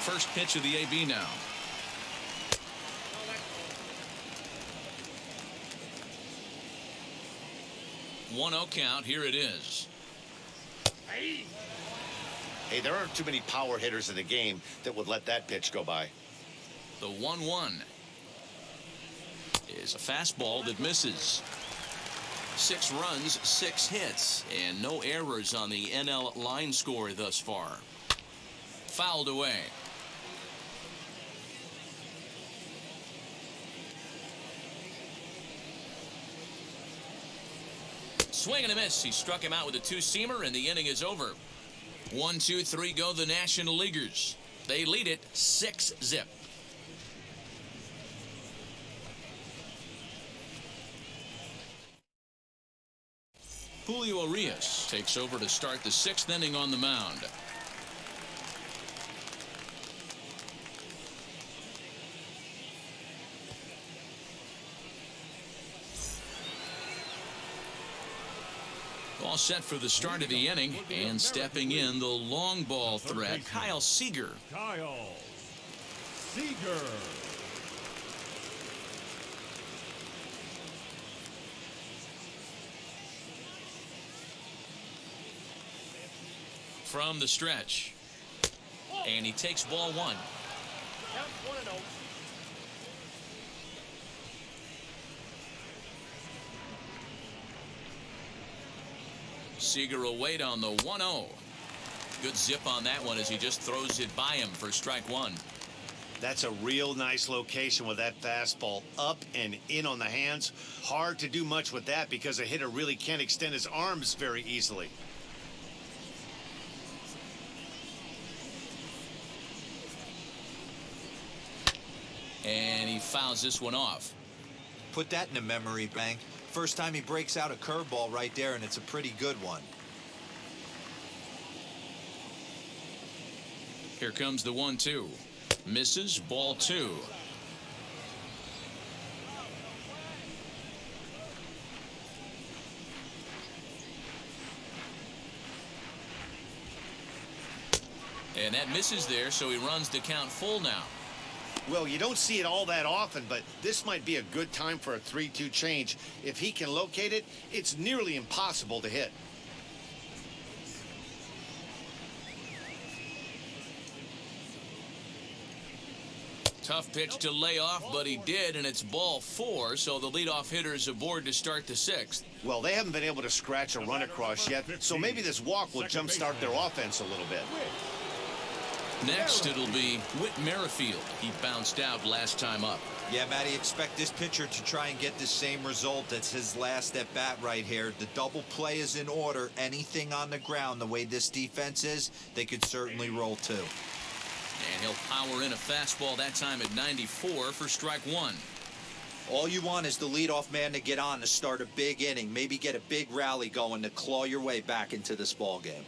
[SPEAKER 1] First pitch of the AB now. 1-0 count. Here it is.
[SPEAKER 3] Hey, there aren't too many power hitters in the game that would let that pitch go by.
[SPEAKER 1] The 1-1 is a fastball that misses. 6 runs, 6 hits, and no errors on the NL line score thus far. Fouled away. Swing and a miss. He struck him out with a two-seamer, and the inning is over. 1, 2, 3 go the National Leaguers. They lead it 6-0. Julio Urias takes over to start the 6th inning on the mound. All set for the start of the inning, and stepping in the long ball threat, Kyle Seeger.
[SPEAKER 2] Kyle Seeger.
[SPEAKER 1] From the stretch, and he takes ball 1.
[SPEAKER 6] Count 1-0.
[SPEAKER 1] Seeger will wait on the 1-0. Good zip on that one as he just throws it by him for strike 1.
[SPEAKER 3] That's a real nice location with that fastball up and in on the hands. Hard to do much with that because a hitter really can't extend his arms very easily.
[SPEAKER 1] And he fouls this one off.
[SPEAKER 4] Put that in a memory bank. First time he breaks out a curveball right there, and it's a pretty good one.
[SPEAKER 1] Here comes the 1-2. Misses, ball 2. And that misses there, so he runs the count full now.
[SPEAKER 3] Well, you don't see it all that often, but this might be a good time for a 3-2 change. If he can locate it, it's nearly impossible to hit.
[SPEAKER 1] Tough pitch to lay off, but he did, and it's ball 4, so the leadoff hitter is aboard to start the 6th.
[SPEAKER 3] Well, they haven't been able to scratch a run across yet, so maybe this walk will jumpstart their offense a little bit.
[SPEAKER 1] Next, it'll be Whit Merrifield. He bounced out last time up.
[SPEAKER 4] Yeah, Matty, expect this pitcher to try and get the same result as his last at bat right here. The double play is in order. Anything on the ground, the way this defense is, they could certainly roll too.
[SPEAKER 1] And he'll power in a fastball that time at 94 for strike 1.
[SPEAKER 4] All you want is the leadoff man to get on to start a big inning. Maybe get a big rally going to claw your way back into this ball game.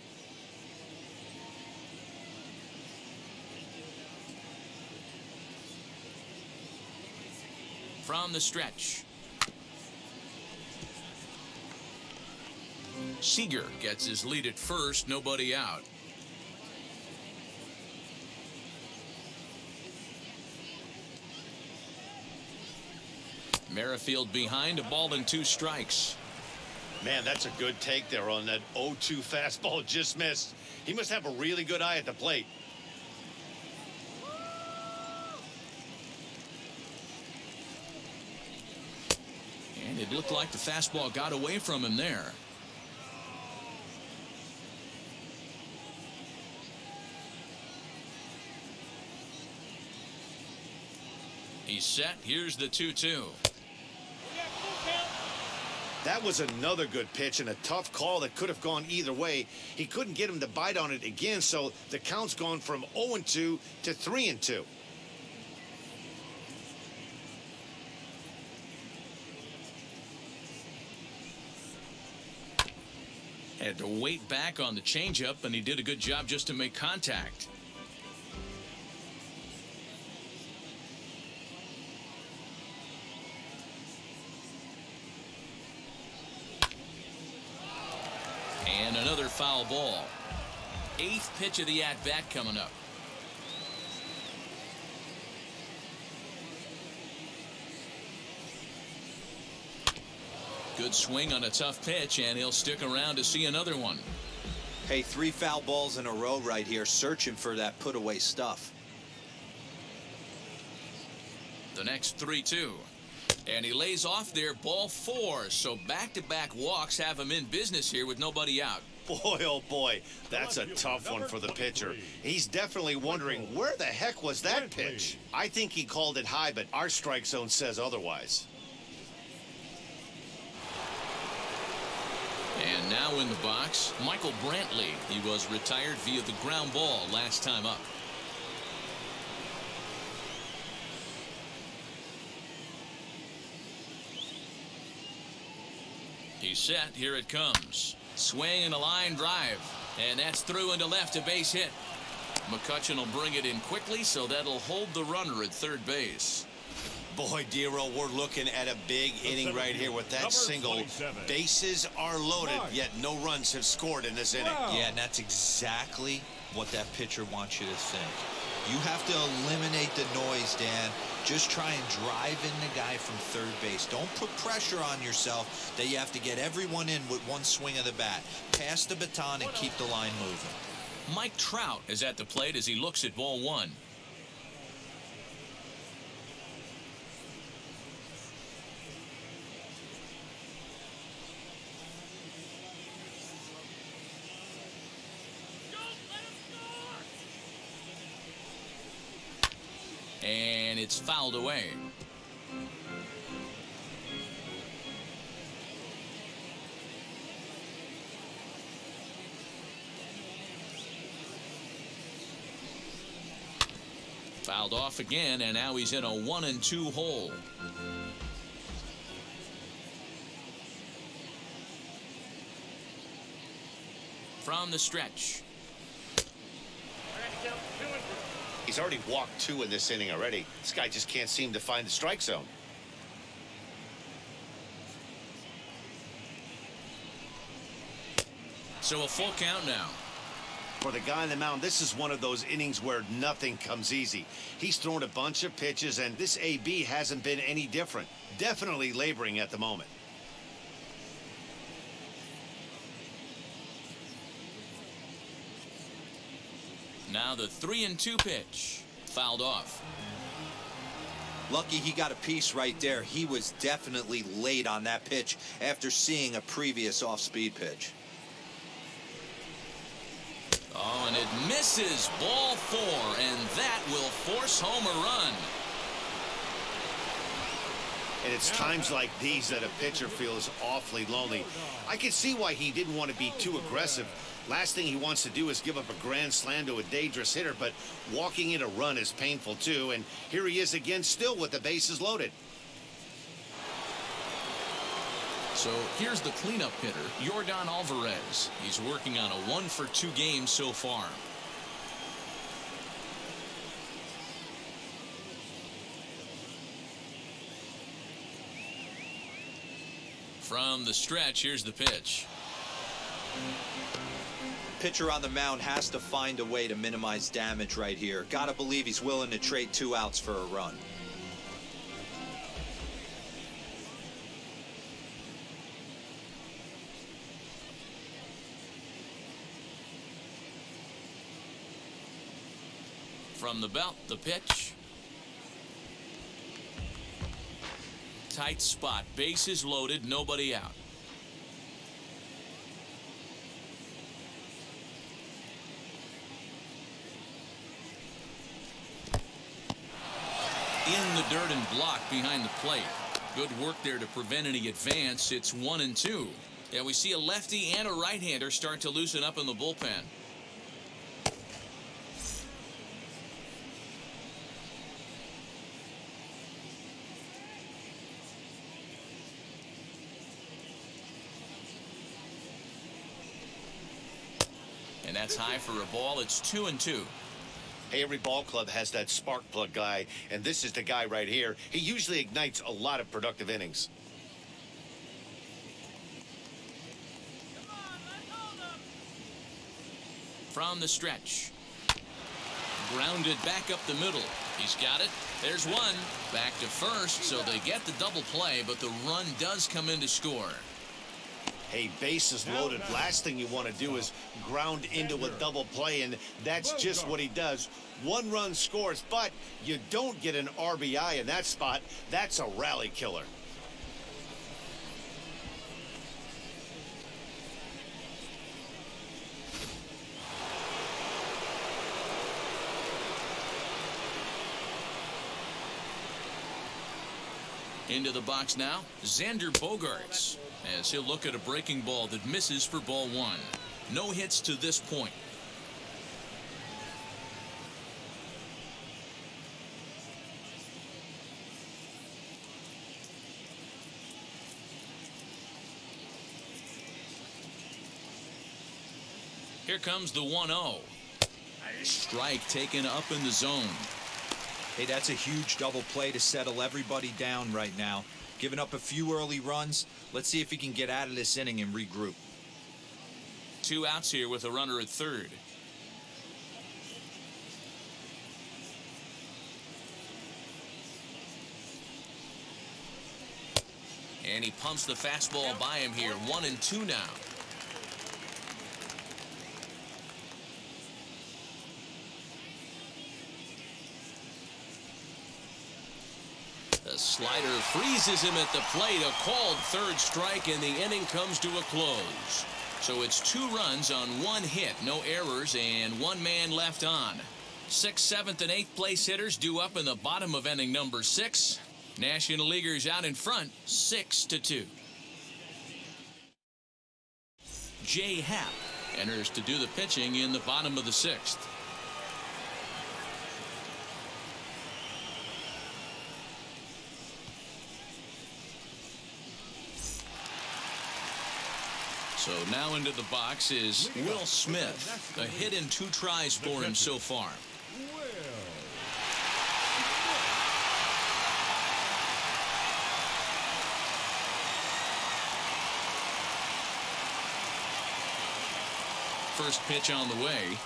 [SPEAKER 1] From the stretch, Seeger gets his lead at first, nobody out. Merrifield behind, a ball and 2 strikes.
[SPEAKER 3] Man, that's a good take there on that 0-2 fastball just missed. He must have a really good eye at the plate.
[SPEAKER 1] And it looked like the fastball got away from him there. He's set. Here's the 2-2.
[SPEAKER 3] That was another good pitch and a tough call that could have gone either way. He couldn't get him to bite on it again, so the count's gone from 0-2 to 3-2.
[SPEAKER 1] Had to wait back on the changeup, and he did a good job just to make contact. And another foul ball. 8th pitch of the at-bat coming up. Good swing on a tough pitch, and he'll stick around to see another one.
[SPEAKER 4] Hey, 3 foul balls in a row right here, searching for that put-away stuff.
[SPEAKER 1] The next 3-2. And he lays off there, ball 4. So back-to-back walks have him in business here with nobody out.
[SPEAKER 3] Boy, oh boy, that's a tough one for the pitcher. He's definitely wondering, where the heck was that pitch? I think he called it high, but our strike zone says otherwise.
[SPEAKER 1] And now in the box, Michael Brantley. He was retired via the ground ball last time up. He's set. Here it comes. Swing and a line drive. And that's through into left, a base hit. Mccutchen will bring it in quickly, so that'll hold the runner at third base.
[SPEAKER 3] Boy, Dero, we're looking at a big inning right here with that single.
[SPEAKER 2] 27.
[SPEAKER 3] Bases are loaded, yet no runs have scored in this inning.
[SPEAKER 2] Wow.
[SPEAKER 4] Yeah, and that's exactly what that pitcher wants you to think. You have to eliminate the noise, Dan. Just try and drive in the guy from third base. Don't put pressure on yourself that you have to get everyone in with one swing of the bat. Pass the baton and keep the line moving.
[SPEAKER 1] Mike Trout is at the plate as he looks at ball one. And it's fouled away. Fouled off again, and now he's in a 1-2 hole. From the stretch.
[SPEAKER 3] He's already walked 2 in this inning already. This guy just can't seem to find the strike zone.
[SPEAKER 1] So a full count now.
[SPEAKER 3] For the guy on the mound, this is one of those innings where nothing comes easy. He's thrown a bunch of pitches, and this AB hasn't been any different. Definitely laboring at the moment.
[SPEAKER 1] Now the 3-2 pitch. Fouled off.
[SPEAKER 4] Lucky he got a piece right there. He was definitely late on that pitch after seeing a previous off-speed pitch.
[SPEAKER 1] Oh, and it misses. Ball 4, and that will force home a run.
[SPEAKER 3] And it's times like these that a pitcher feels awfully lonely. I can see why he didn't want to be too aggressive. Last thing he wants to do is give up a grand slam to a dangerous hitter, but walking in a run is painful too. And here he is again, still with the bases loaded.
[SPEAKER 1] So here's the cleanup hitter, Yordan Alvarez. He's working on a 1-for-2 game so far. From the stretch, here's the pitch.
[SPEAKER 4] Pitcher on the mound has to find a way to minimize damage right here. Gotta believe he's willing to trade 2 outs for a run.
[SPEAKER 1] From the belt, the pitch. Tight spot, bases loaded, nobody out. In the dirt and blocked behind the plate. Good work there to prevent any advance. It's 1-2. Yeah, we see a lefty and a right-hander start to loosen up in the bullpen. And that's high for a ball. It's 2-2.
[SPEAKER 3] Hey, every ball club has that spark plug guy, and this is the guy right here. He usually ignites a lot of productive innings.
[SPEAKER 1] From the stretch. Grounded back up the middle. He's got it. There's one. Back to first, so they get the double play, but the run does come in to score.
[SPEAKER 3] Hey, bases loaded. Last thing you want to do is ground into a double play, and that's just what he does. 1 run scores, but you don't get an RBI in that spot. That's a rally killer.
[SPEAKER 1] Into the box now, Xander Bogaerts. as he'll look at a breaking ball that misses for ball one. No hits to this point. Here comes the 1-0. Strike taken up in the zone.
[SPEAKER 4] Hey, that's a huge double play to settle everybody down right now. Giving up a few early runs. Let's see if he can get out of this inning and regroup.
[SPEAKER 1] 2 outs here with a runner at third. And he pumps the fastball by him here. 1-2 now. The slider freezes him at the plate. A called third strike, and the inning comes to a close. So it's 2 runs on 1 hit, no errors, and 1 man left on. 6th, 7th, and 8th place hitters due up in the bottom of inning number 6. National Leaguers out in front, 6-2. Jay Happ enters to do the pitching in the bottom of the 6th. So now into the box is Will Smith. A hit in 2 tries for him so far. First pitch on the way.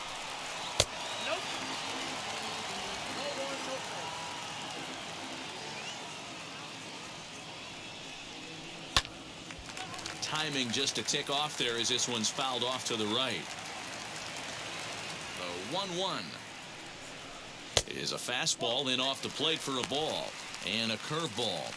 [SPEAKER 1] Timing just a tick off there as this one's fouled off to the right. The 1-1 is a fastball in off the plate for a ball, and a curveball.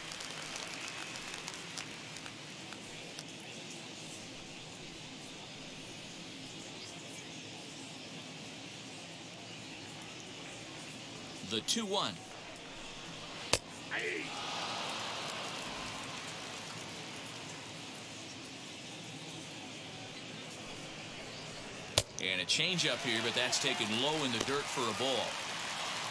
[SPEAKER 1] The 2-1. And a changeup here, but that's taken low in the dirt for a ball.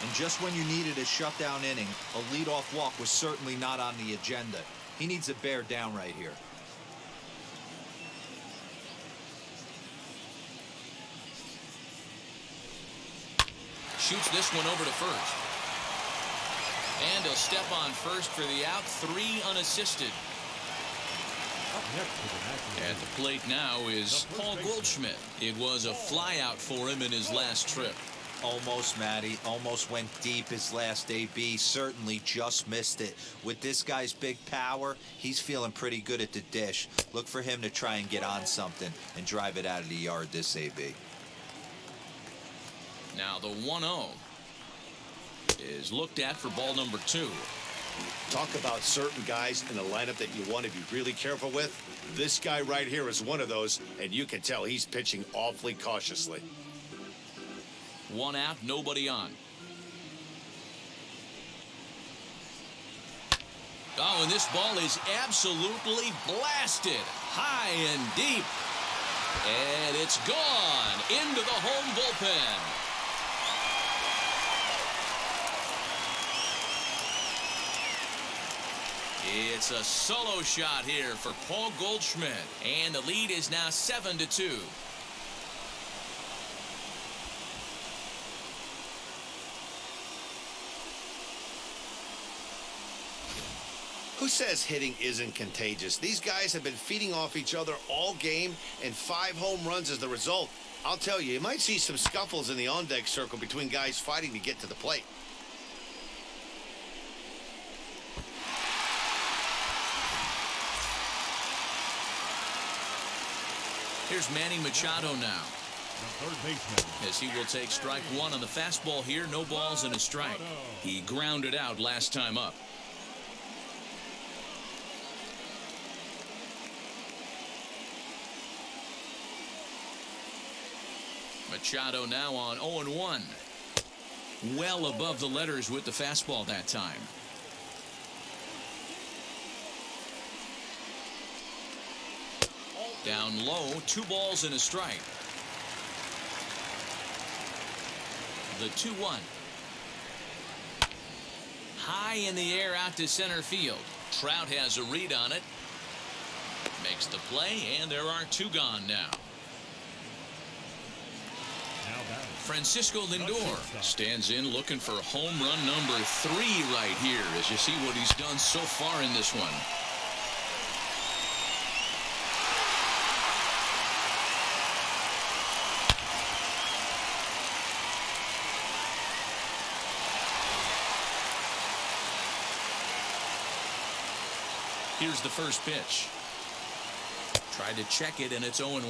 [SPEAKER 4] And just when you needed a shutdown inning, a leadoff walk was certainly not on the agenda. He needs to bear down right here.
[SPEAKER 1] Shoots this one over to first. And he'll step on first for the out. 3 unassisted. At the plate now is Paul Goldschmidt. It was a flyout for him in his last trip.
[SPEAKER 4] Almost, Matty. Almost went deep his last AB. Certainly just missed it. With this guy's big power, he's feeling pretty good at the dish. Look for him to try and get on something and drive it out of the yard this AB.
[SPEAKER 1] Now the 1-0 is looked at for ball number 2.
[SPEAKER 3] Talk about certain guys in the lineup that you want to be really careful with. This guy right here is one of those, and you can tell he's pitching awfully cautiously.
[SPEAKER 1] 1 out, nobody on. Oh, and this ball is absolutely blasted high and deep. And it's gone into the home bullpen. It's a solo shot here for Paul Goldschmidt, and the lead is now 7-2.
[SPEAKER 3] Who says hitting isn't contagious? These guys have been feeding off each other all game, and 5 home runs as the result. I'll tell you, you might see some scuffles in the on-deck circle between guys fighting to get to the plate.
[SPEAKER 1] Here's Manny Machado now,
[SPEAKER 2] Third baseman.
[SPEAKER 1] as he will take strike 1 on the fastball here. No balls and a strike. He grounded out last time up. Machado now on 0-1. Well above the letters with the fastball that time. Down low, 2 balls and a strike. The 2-1. High in the air out to center field. Trout has a read on it. Makes the play, and there are 2 gone now. Francisco Lindor stands in looking for home run number 3 right here as you see what he's done so far in this one. Here's the first pitch. Tried to check it, and it's 0-1.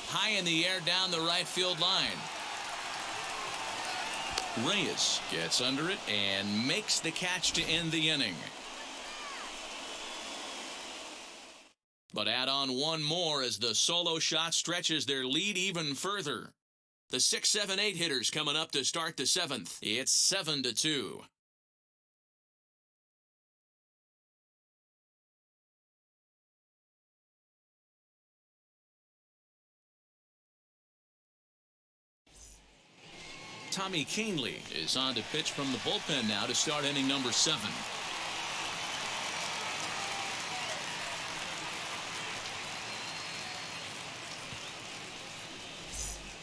[SPEAKER 1] High in the air down the right field line. Reyes gets under it and makes the catch to end the inning. But add on 1 more as the solo shot stretches their lead even further. The 6, 7, 8 hitters coming up to start the 7th. It's 7-2. Tommy Kahnle is on to pitch from the bullpen now to start inning number 7.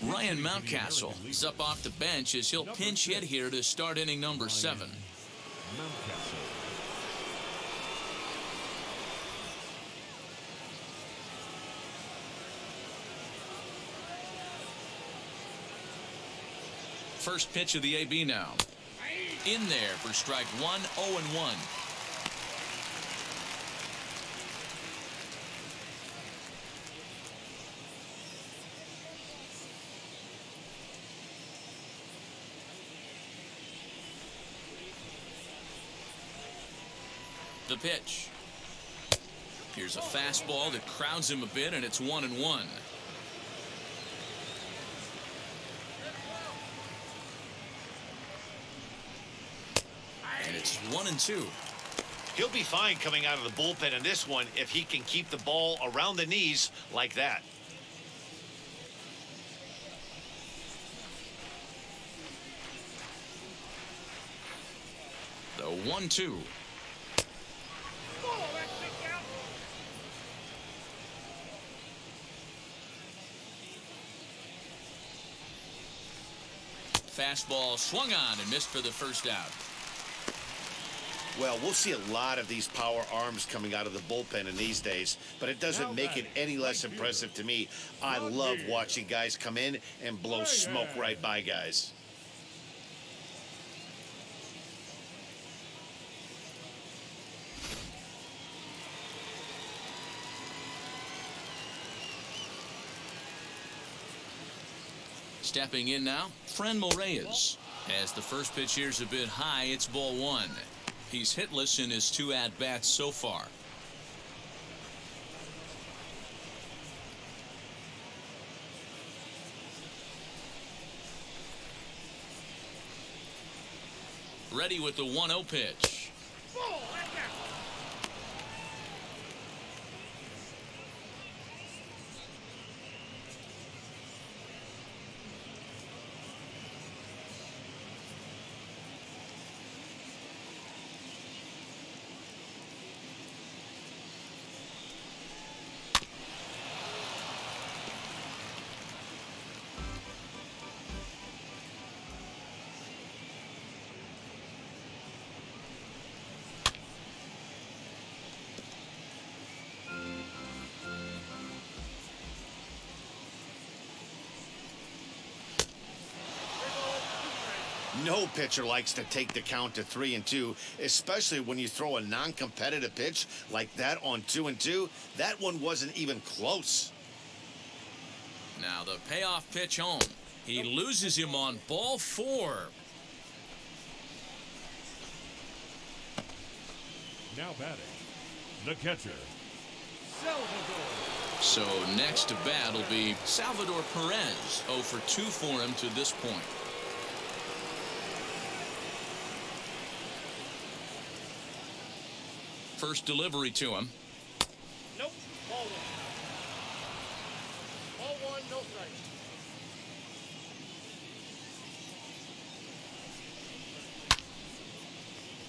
[SPEAKER 1] Ryan Mountcastle is up off the bench as he'll pinch hit here to start inning number 7. First pitch of the AB now. In there for strike 1, 0-1. The pitch. Here's a fastball that crowds him a bit, and it's 1-1. And it's 1-2.
[SPEAKER 3] He'll be fine coming out of the bullpen in this one if he can keep the ball around the knees like that.
[SPEAKER 1] The 1-2. Fastball swung on and missed for the first out.
[SPEAKER 3] Well, we'll see a lot of these power arms coming out of the bullpen in these days, but it doesn't make it any less impressive to me. I love watching guys come in and blow smoke right by guys.
[SPEAKER 1] Stepping in now, Franmil Reyes. As the first pitch here's a bit high, it's ball 1. He's hitless in his 2 at-bats so far. Ready with the 1-0 pitch.
[SPEAKER 3] No pitcher likes to take the count to 3-2, especially when you throw a non-competitive pitch like that on 2-2. That one wasn't even close.
[SPEAKER 1] Now the payoff pitch home. He loses him on ball 4.
[SPEAKER 2] Now batting, the catcher, Salvador.
[SPEAKER 1] So next to bat will be Salvador Perez. 0 for 2 for him to this point. first delivery to him.
[SPEAKER 6] Nope. Ball one. Ball one, no strikes.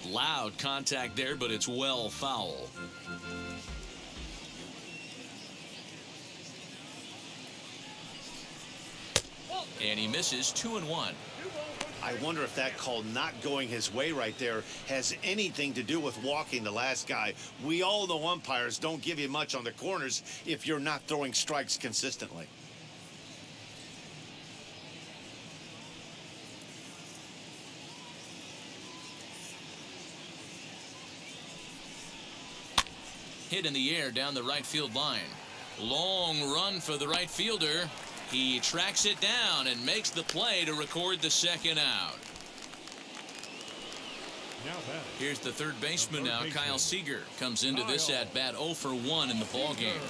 [SPEAKER 1] Loud contact there, but it's well foul. And he misses 2-1.
[SPEAKER 3] I wonder if that call not going his way right there has anything to do with walking the last guy. We all know umpires don't give you much on the corners if you're not throwing strikes consistently.
[SPEAKER 1] Hit in the air down the right field line. Long run for the right fielder. He tracks it down and makes the play to record the second out. Here's the third baseman now, Kyle Seeger. Comes into this at-bat 0 for 1 in the ballgame.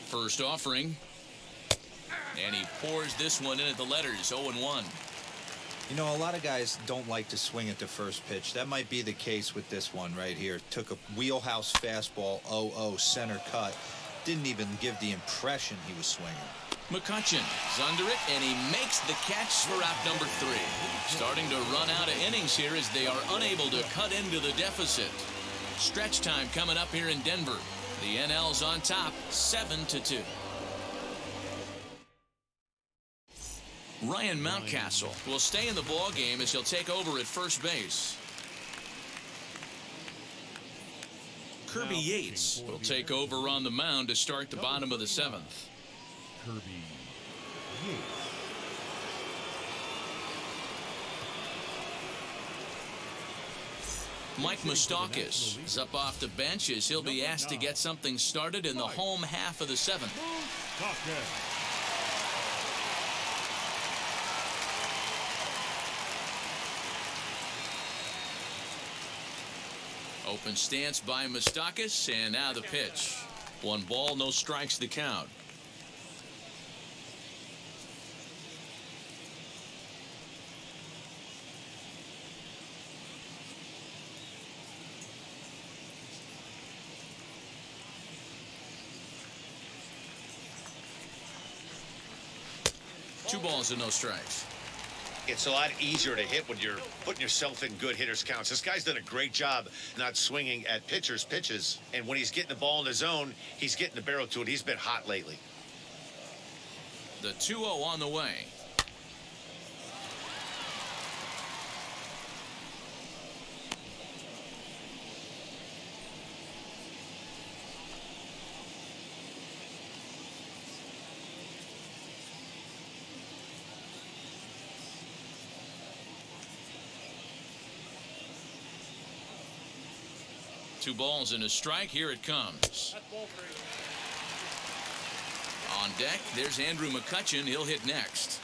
[SPEAKER 1] First offering. And he pours this one in at the letters, 0-1.
[SPEAKER 4] You know, a lot of guys don't like to swing at the first pitch. That might be the case with this one right here. Took a wheelhouse fastball, 0-0 center cut. Didn't even give the impression he was swinging.
[SPEAKER 1] Mccutchen is under it, and he makes the catch for out number 3. Starting to run out of innings here as they are unable to cut into the deficit. Stretch time coming up here in Denver. The NL's on top, 7-2. Ryan Mountcastle will stay in the ball game as he'll take over at first base. Kirby Yates will take over on the mound to start the bottom of the 7th.
[SPEAKER 2] Kirby Yates.
[SPEAKER 1] Mike Moustakas is up off the bench as he'll be asked to get something started in the home half of the 7th. Open stance by Moustakas, and now the pitch. 1 ball, no strikes the count. Two balls and no strikes.
[SPEAKER 3] It's a lot easier to hit when you're putting yourself in good hitters' counts. This guy's done a great job not swinging at pitchers' pitches. And when he's getting the ball in the zone, he's getting the barrel to it. He's been hot lately.
[SPEAKER 1] The 2-0 on the way. Two balls and a strike. Here it comes. On deck, there's Andrew Mccutchen. He'll hit next.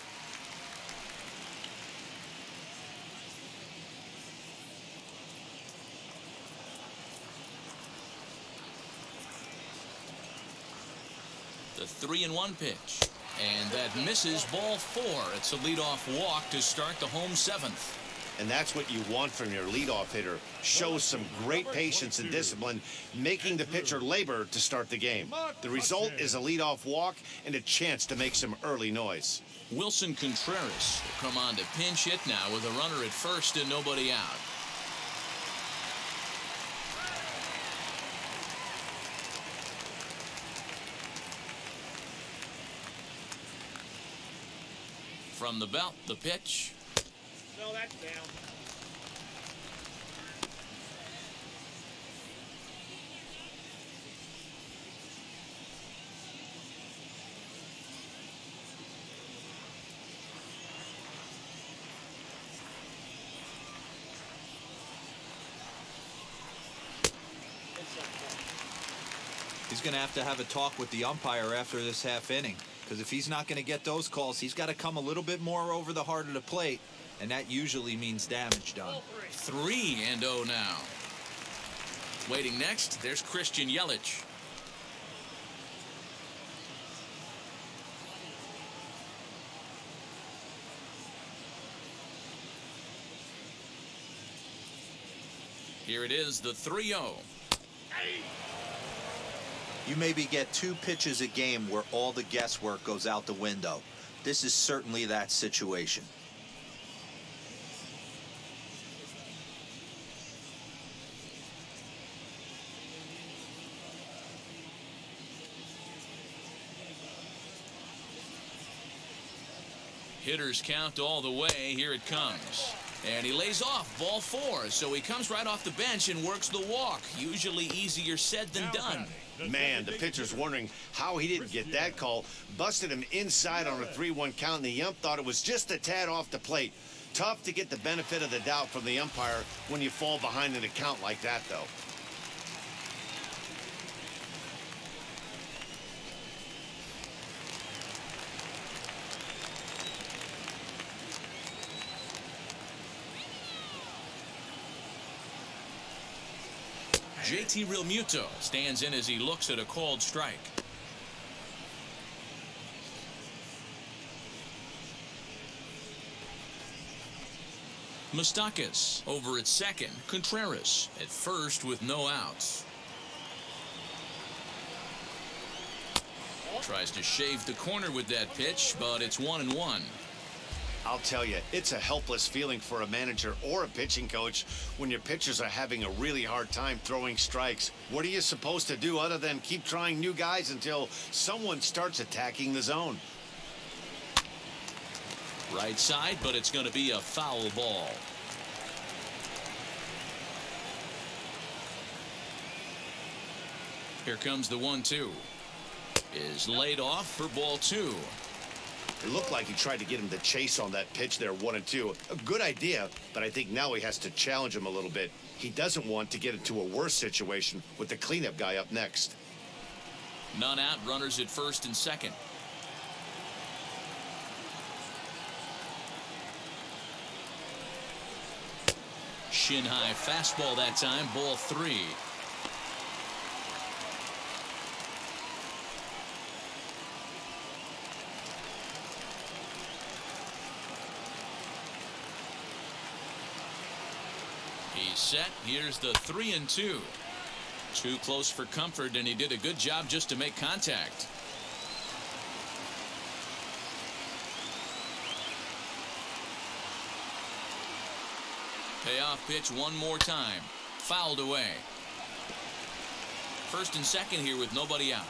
[SPEAKER 1] The 3-1 pitch. And that misses, ball 4. It's a leadoff walk to start the home 7th.
[SPEAKER 3] And that's what you want from your leadoff hitter. Show some great patience and discipline, making the pitcher labor to start the game. The result is a leadoff walk and a chance to make some early noise.
[SPEAKER 1] Wilson Contreras will come on to pinch hit now with a runner at first and nobody out. From the belt, the pitch.
[SPEAKER 6] No, that's down.
[SPEAKER 4] He's going to have a talk with the umpire after this half inning, because if he's not going to get those calls, he's got to come a little bit more over the heart of the plate. And that usually means damage done.
[SPEAKER 1] 3-0 now. Waiting next, there's Christian Yelich. Here it is, the 3-0.
[SPEAKER 4] You maybe get 2 pitches a game where all the guesswork goes out the window. This is certainly that situation.
[SPEAKER 1] Hitters count all the way. Here it comes. And he lays off, ball 4. So he comes right off the bench and works the walk. Usually easier said than done.
[SPEAKER 3] Man, the pitcher's wondering how he didn't get that call. Busted him inside on a 3-1 count, and the ump thought it was just a tad off the plate. Tough to get the benefit of the doubt from the umpire when you fall behind in a count like that, though.
[SPEAKER 1] JT Realmuto stands in as he looks at a called strike. Moustakas over at second. Contreras at first with no outs. Tries to shave the corner with that pitch, but it's 1-1.
[SPEAKER 3] I'll tell you, it's a helpless feeling for a manager or a pitching coach when your pitchers are having a really hard time throwing strikes. What are you supposed to do other than keep trying new guys until someone starts attacking the zone?
[SPEAKER 1] Right side, but it's going to be a foul ball. Here comes the 1-2. Is laid off for ball 2.
[SPEAKER 3] It looked like he tried to get him to chase on that pitch there, 1-2. A good idea, but I think now he has to challenge him a little bit. He doesn't want to get into a worse situation with the cleanup guy up next.
[SPEAKER 1] None out, runners at first and second. Shin high fastball that time, ball 3. He's set. Here's the 3-2. Too close for comfort, and he did a good job just to make contact. Payoff pitch one more time. Fouled away. First and second here with nobody out.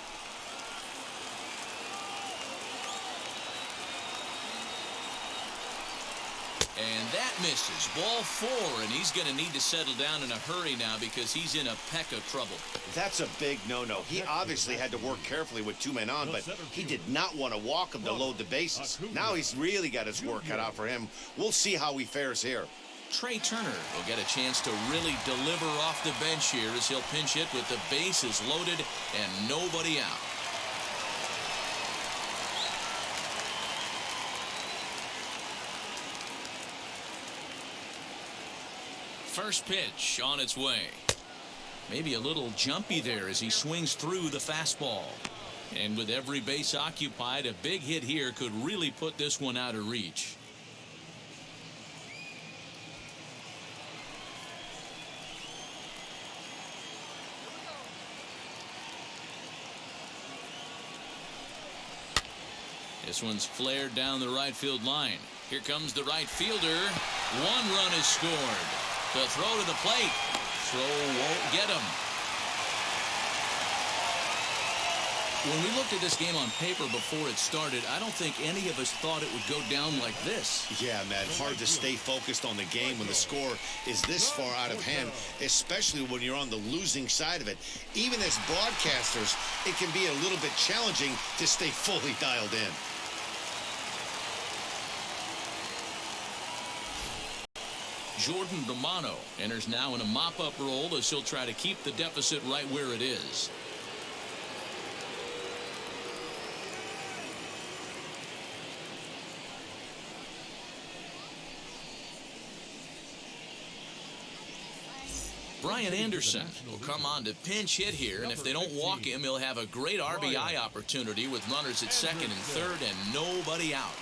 [SPEAKER 1] And that misses. Ball 4, and he's going to need to settle down in a hurry now because he's in a peck of trouble.
[SPEAKER 3] That's a big no-no. He obviously had to work carefully with 2 men on, but he did not want to walk him to load the bases. Now he's really got his work cut out for him. We'll see how he fares here.
[SPEAKER 1] Trey Turner will get a chance to really deliver off the bench here as he'll pinch hit with the bases loaded and nobody out. First pitch on its way. Maybe a little jumpy there as he swings through the fastball. And with every base occupied, a big hit here could really put this one out of reach. This one's flared down the right field line. Here comes the right fielder. 1 run is scored. The throw to the plate. Throw won't get him. When we looked at this game on paper before it started, I don't think any of us thought it would go down like this.
[SPEAKER 3] Yeah, Matt, hard to stay focused on the game when the score is this far out of hand, especially when you're on the losing side of it. Even as broadcasters, it can be a little bit challenging to stay fully dialed in.
[SPEAKER 1] Jordan Romano enters now in a mop-up role as he'll try to keep the deficit right where it is. Brian Anderson will come on to pinch hit here, and if they don't walk him, he'll have a great RBI opportunity with runners at second and third and nobody out.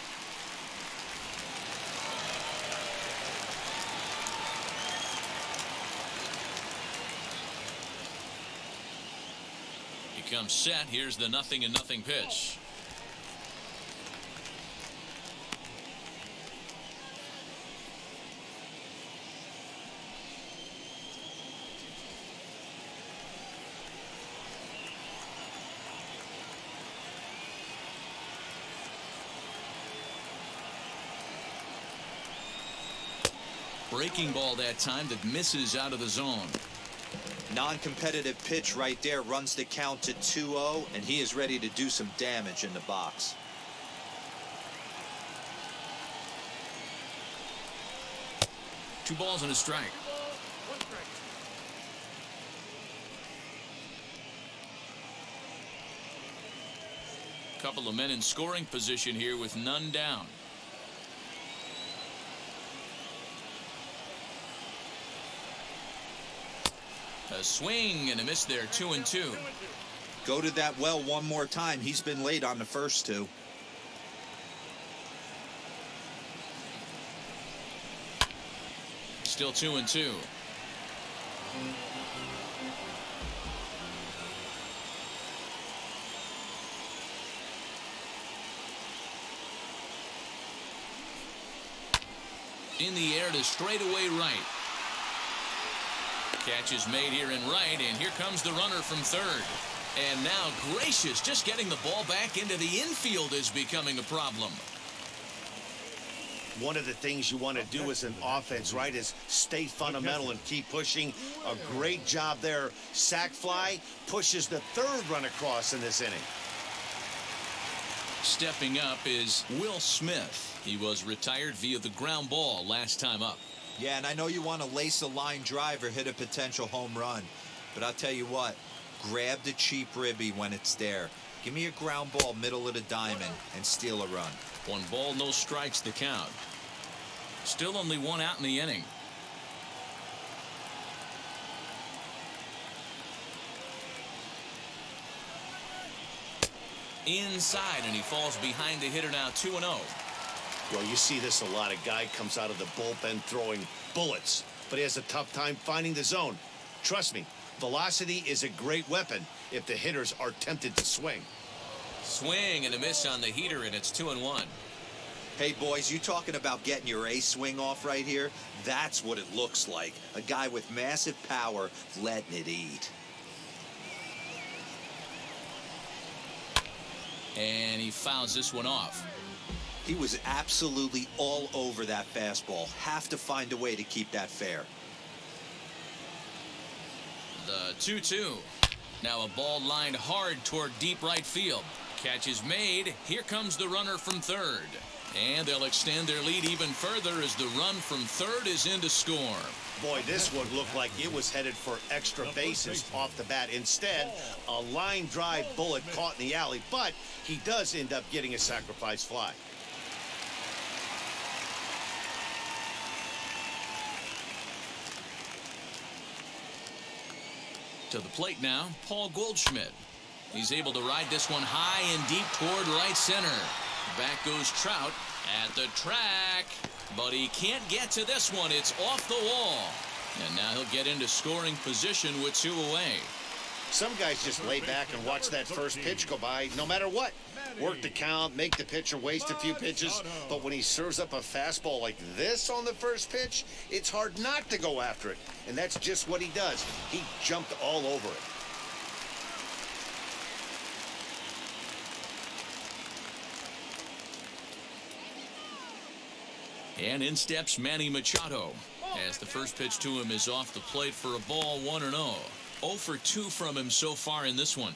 [SPEAKER 1] comes set. Here's the 0-0 pitch. Breaking ball that time that misses out of the zone.
[SPEAKER 4] Non-competitive pitch right there, runs the count to 2-0, and he is ready to do some damage in the box.
[SPEAKER 1] Two balls and a strike.
[SPEAKER 6] One strike.
[SPEAKER 1] Couple of men in scoring position here with none down. A swing and a miss there, 2-2.
[SPEAKER 4] Go to that well one more time. He's been late on the first two.
[SPEAKER 1] Still 2-2. In the air to straightaway right. Catch is made here in right, and here comes the runner from third. And now Gracious, just getting the ball back into the infield is becoming a problem.
[SPEAKER 3] One of the things you want to do as an offense, right, is stay fundamental and keep pushing. A great job there. Sac fly pushes the third run across in this inning.
[SPEAKER 1] Stepping up is Will Smith. He was retired via the ground ball last time up.
[SPEAKER 4] Yeah, and I know you want to lace a line drive or hit a potential home run, but I'll tell you what, grab the cheap ribby when it's there. Give me a ground ball middle of the diamond and steal a run.
[SPEAKER 1] 1 ball, no strikes the count. Still only 1 out in the inning. Inside, and he falls behind the hitter now, 2-0.
[SPEAKER 3] Well, you see this a lot. A guy comes out of the bullpen throwing bullets, but he has a tough time finding the zone. Trust me, velocity is a great weapon if the hitters are tempted to swing.
[SPEAKER 1] Swing and a miss on the heater, and it's 2-1.
[SPEAKER 4] Hey, boys, you talking about getting your A swing off right here? That's what it looks like. A guy with massive power letting it eat.
[SPEAKER 1] And he fouls this one off.
[SPEAKER 4] He was absolutely all over that fastball. Have to find a way to keep that fair.
[SPEAKER 1] The 2-2. Now a ball lined hard toward deep right field. Catch is made. Here comes the runner from third. And they'll extend their lead even further as the run from third is in to score.
[SPEAKER 3] Boy, this one looked like it was headed for extra bases off the bat. Instead, a line drive bullet caught in the alley, but he does end up getting a sacrifice fly.
[SPEAKER 1] To the plate now, Paul Goldschmidt. He's able to ride this one high and deep toward right center. Back goes Trout at the track, but he can't get to this one. It's off the wall. And now he'll get into scoring position with 2 away.
[SPEAKER 3] Some guys just lay back and watch that first pitch go by no matter what. Work the count, make the pitcher waste a few pitches, but when he serves up a fastball like this on the first pitch, it's hard not to go after it. And that's just what he does. He jumped all over it.
[SPEAKER 1] And in steps Manny Machado as the first pitch to him is off the plate for a ball, 1-0. 0 for 2 from him so far in this one.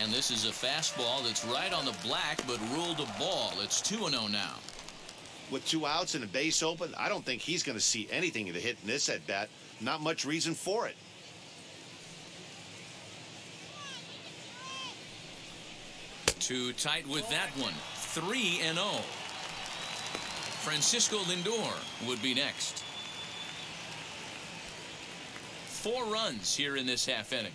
[SPEAKER 1] And this is a fastball that's right on the black but ruled a ball. It's 2-0 now.
[SPEAKER 3] With 2 outs and a base open, I don't think he's going to see anything to hit in this at bat. Not much reason for it.
[SPEAKER 1] Too tight with that one. 3-0. Francisco Lindor would be next. 4 runs here in this half inning.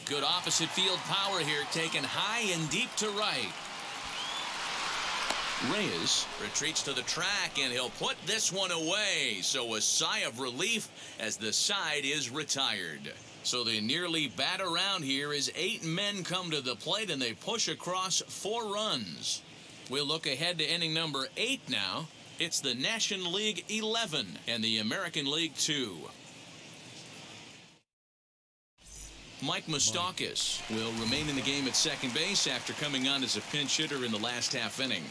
[SPEAKER 1] Good opposite field power here, taken high and deep to right. Reyes retreats to the track, and he'll put this one away. So a sigh of relief as the side is retired. So they nearly bat around here as 8 men come to the plate, and they push across 4 runs. We'll look ahead to inning number 8 now. It's the National League 11 and the American League 2. Mike Moustakas will remain in the game at second base after coming on as a pinch hitter in the last half inning.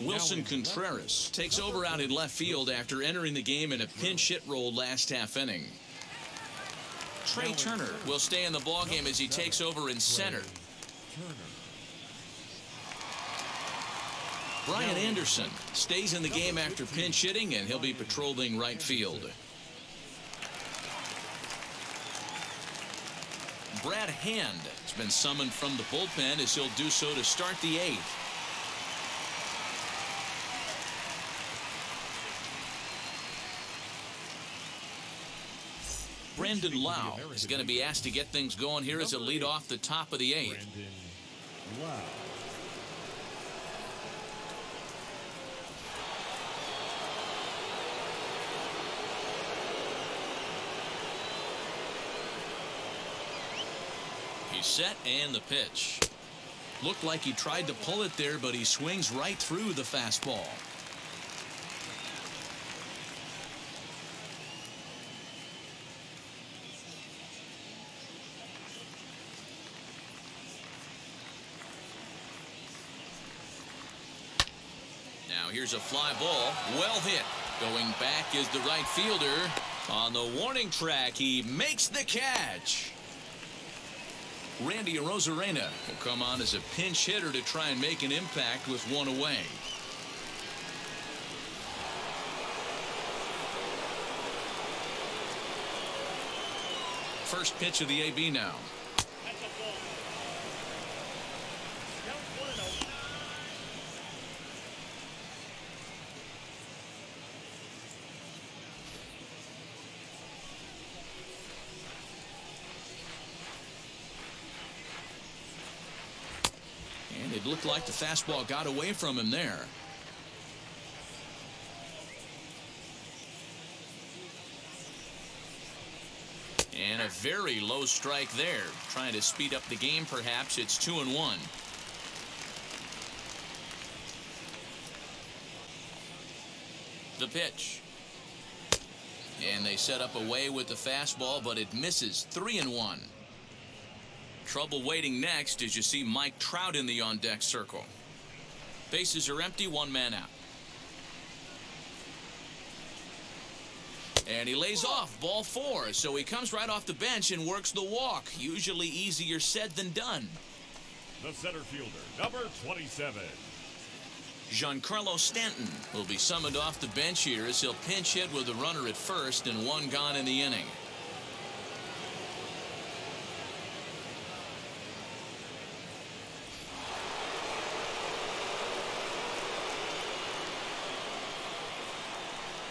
[SPEAKER 1] Wilson Contreras takes over out in left field after entering the game in a pinch hit role last half inning. Trey Turner will stay in the ballgame as he takes over in center. Brian Anderson stays in the game after pinch hitting, and he'll be patrolling right field. Brad Hand has been summoned from the bullpen as he'll do so to start the 8th. Brandon Lau is going to be asked to get things going here as a lead off the top of the 8th.
[SPEAKER 2] Brandon Lau.
[SPEAKER 1] He's set, and the pitch. Looked like he tried to pull it there, but he swings right through the fastball. Now here's a fly ball, well hit. Going back is the right fielder. On the warning track, he makes the catch. Randy Arozarena will come on as a pinch hitter to try and make an impact with 1 away. First pitch of the AB now.
[SPEAKER 6] That's a ball. Count 1-0.
[SPEAKER 1] And it looked like the fastball got away from him there. And a very low strike there. Trying to speed up the game, perhaps. It's 2-1. The pitch. And they set up away with the fastball, but it misses. 3-1. Trouble waiting next as you see Mike Trout in the on-deck circle. Bases are empty, 1 man out. And he lays off, ball 4, so he comes right off the bench and works the walk. Usually easier said than done.
[SPEAKER 2] The center fielder, number 27.
[SPEAKER 1] Giancarlo Stanton will be summoned off the bench here as he'll pinch hit with a runner at first and 1 gone in the inning.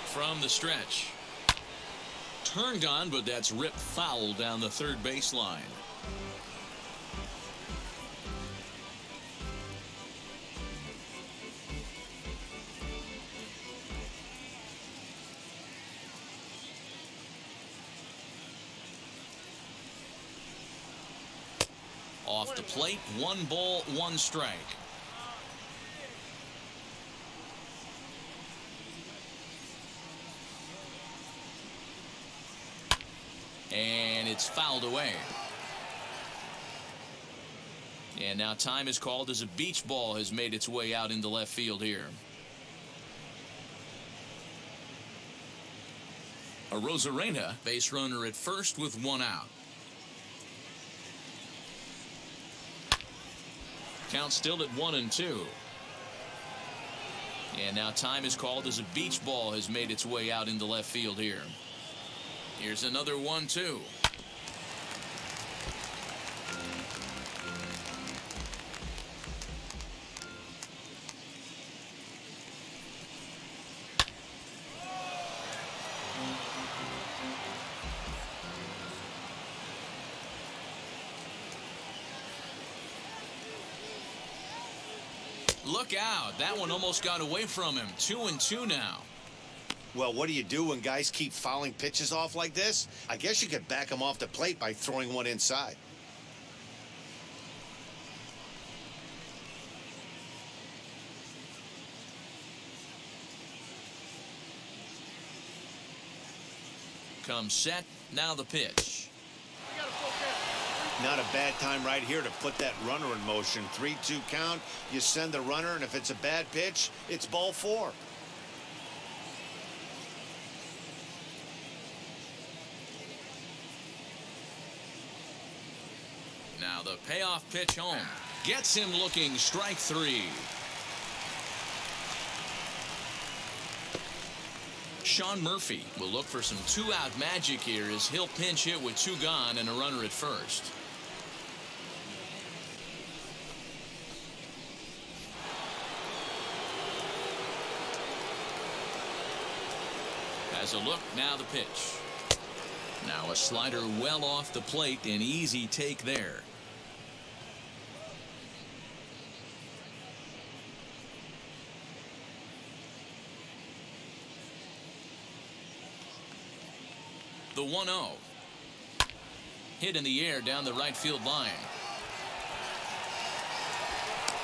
[SPEAKER 1] From the stretch. Turned on, but that's ripped foul down the third baseline. Off the plate, 1 ball, 1 strike. And it's fouled away. And now time is called as a beach ball has made its way out into left field here. Arozarena, base runner at first with 1 out. Count still at 1-2. And now time is called as a beach ball has made its way out into left field here. Here's another 1-2. look out. That one almost got away from him. 2-2 now.
[SPEAKER 3] Well, what do you do when guys keep fouling pitches off like this? I guess you could back them off the plate by throwing one inside.
[SPEAKER 1] Comes set. Now the pitch.
[SPEAKER 3] Not a bad time right here to put that runner in motion. 3-2 count. You send the runner, and if it's a bad pitch, it's ball 4.
[SPEAKER 1] Now the payoff pitch home. Gets him looking. Strike 3. Sean Murphy will look for some 2-out magic here as he'll pinch hit with 2 gone and a runner at first. Has a look. Now the pitch. Now a slider well off the plate. An easy take there. The 1-0. Hit in the air down the right field line.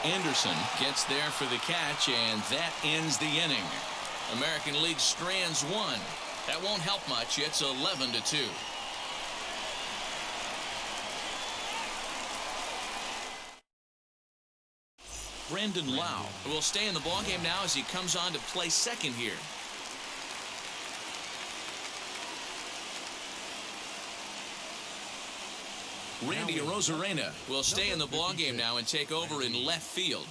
[SPEAKER 1] Anderson gets there for the catch, and that ends the inning. American League strands 1. That won't help much. It's 11-2. Brandon Lau will stay in the ballgame now as he comes on to play second here. Randy Arozarena will stay in the ballgame now and take over in left field.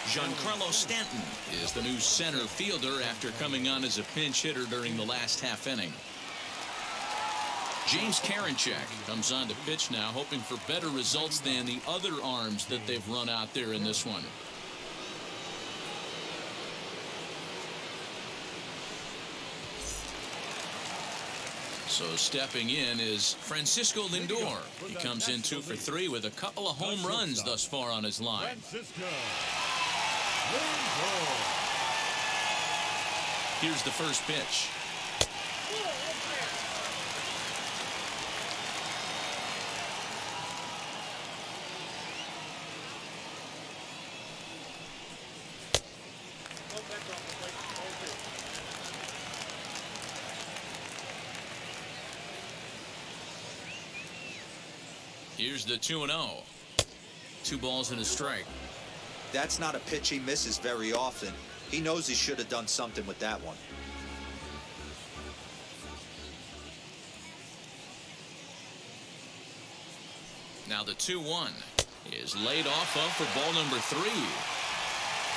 [SPEAKER 1] Giancarlo Stanton is the new center fielder after coming on as a pinch hitter during the last half inning. James Karinchak comes on to pitch now, hoping for better results than the other arms that they've run out there in this one. So stepping in is Francisco Lindor. He comes in 2 for 3 with a couple of home runs thus far on his line. Here's the first pitch. Here's the 2-0. 2 balls and a strike.
[SPEAKER 4] That's not a pitch he misses very often. He knows he should have done something with that one.
[SPEAKER 1] Now the 2-1 is laid off of for ball number 3.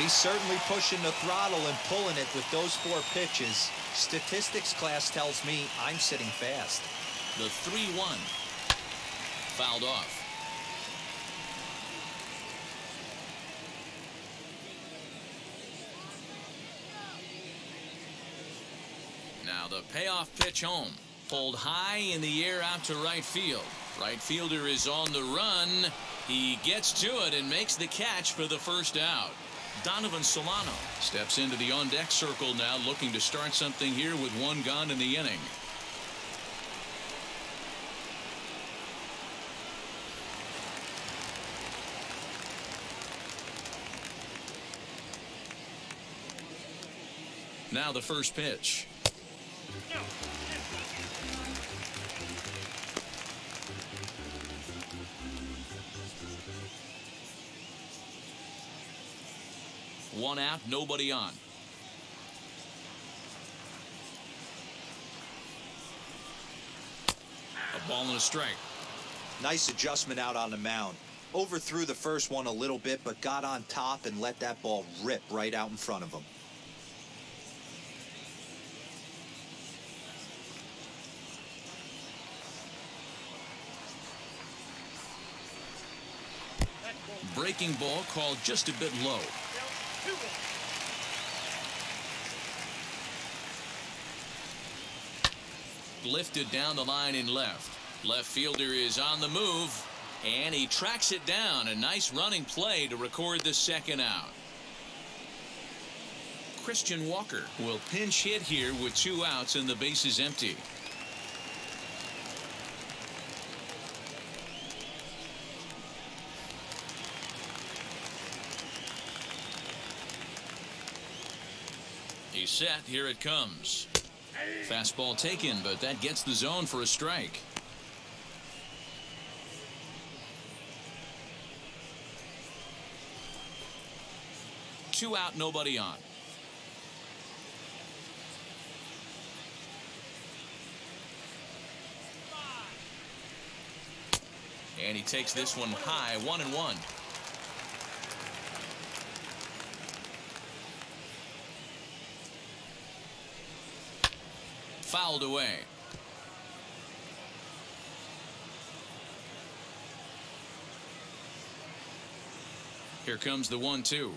[SPEAKER 4] He's certainly pushing the throttle and pulling it with those 4 pitches. Statistics class tells me I'm sitting fast.
[SPEAKER 1] The 3-1 fouled off. Now the payoff pitch home. Pulled high in the air out to right field. Right fielder is on the run. He gets to it and makes the catch for the first out. Donovan Solano steps into the on-deck circle now, looking to start something here with 1 gone in the inning. Now the first pitch. One out, nobody on. A ball and a strike.
[SPEAKER 4] Nice adjustment out on the mound. Overthrew the first one a little bit, but got on top and let that ball rip right out in front of him.
[SPEAKER 1] Breaking ball called just a bit low. Lifted down the line in left. Left fielder is on the move. And he tracks it down. A nice running play to record the second out. Christian Walker will pinch hit here with 2 outs and the base is empty. He's set. Here it comes. Fastball taken, but that gets the zone for a strike. Two out, nobody on. And he takes this one high, 1-1. Fouled away. Here comes the 1-2.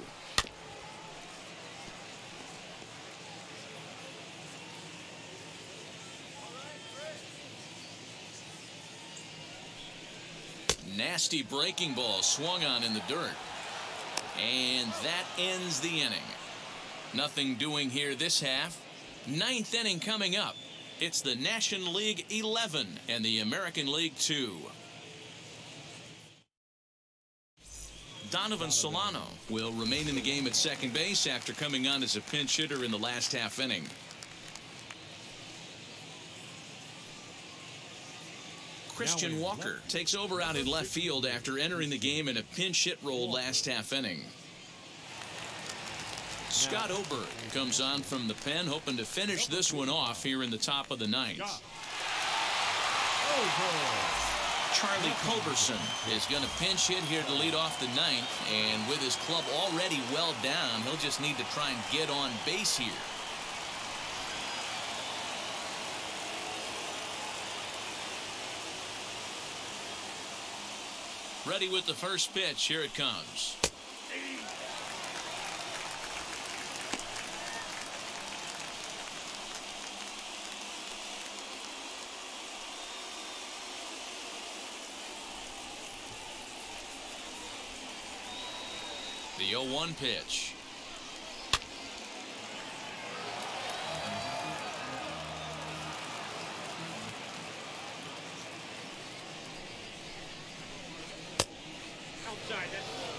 [SPEAKER 1] Nasty breaking ball swung on in the dirt. And that ends the inning. Nothing doing here this half. 9th inning coming up. It's the National League 11 and the American League 2. Donovan Solano will remain in the game at second base after coming on as a pinch hitter in the last half inning. Christian Walker takes over out in left field after entering the game in a pinch hit role last half inning. Scott Oberg comes on from the pen, hoping to finish this one off here in the top of the 9th. Charlie Culberson is going to pinch hit here to lead off the 9th, and with his club already well down, he'll just need to try and get on base here. Ready with the first pitch. Here it comes. The 0-1 pitch.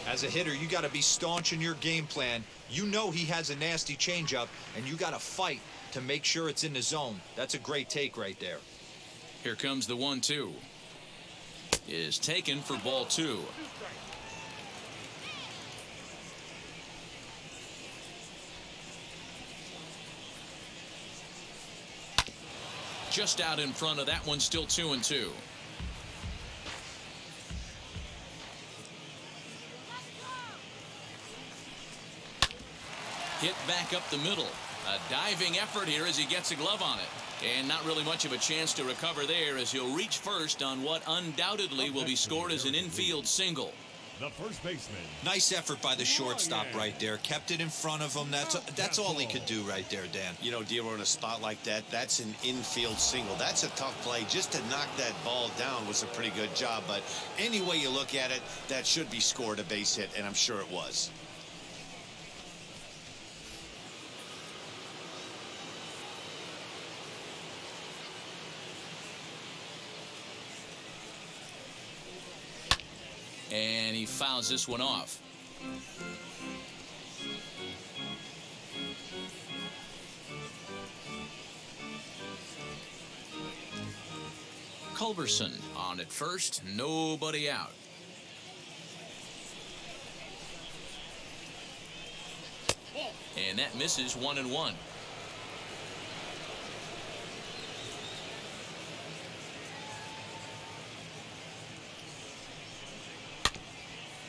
[SPEAKER 4] As a hitter, you got to be staunch in your game plan. You know he has a nasty changeup, and you got to fight to make sure it's in the zone. That's a great take right there.
[SPEAKER 1] Here comes the 1-2. Is taken for ball 2. Just out in front of that one, still 2-2. Hit back up the middle. A diving effort here as he gets a glove on it. And not really much of a chance to recover there as he'll reach first on what undoubtedly will be scored as an infield single.
[SPEAKER 2] The first baseman.
[SPEAKER 4] Nice effort by the shortstop right there. Kept it in front of him. That's all he could do right there, Dan.
[SPEAKER 3] You know, Dealer, in a spot like that, that's an infield single. That's a tough play. Just to knock that ball down was a pretty good job. But any way you look at it, that should be scored a base hit, and I'm sure it was.
[SPEAKER 1] And he fouls this one off. Culberson on at first, nobody out. And that misses 1-1.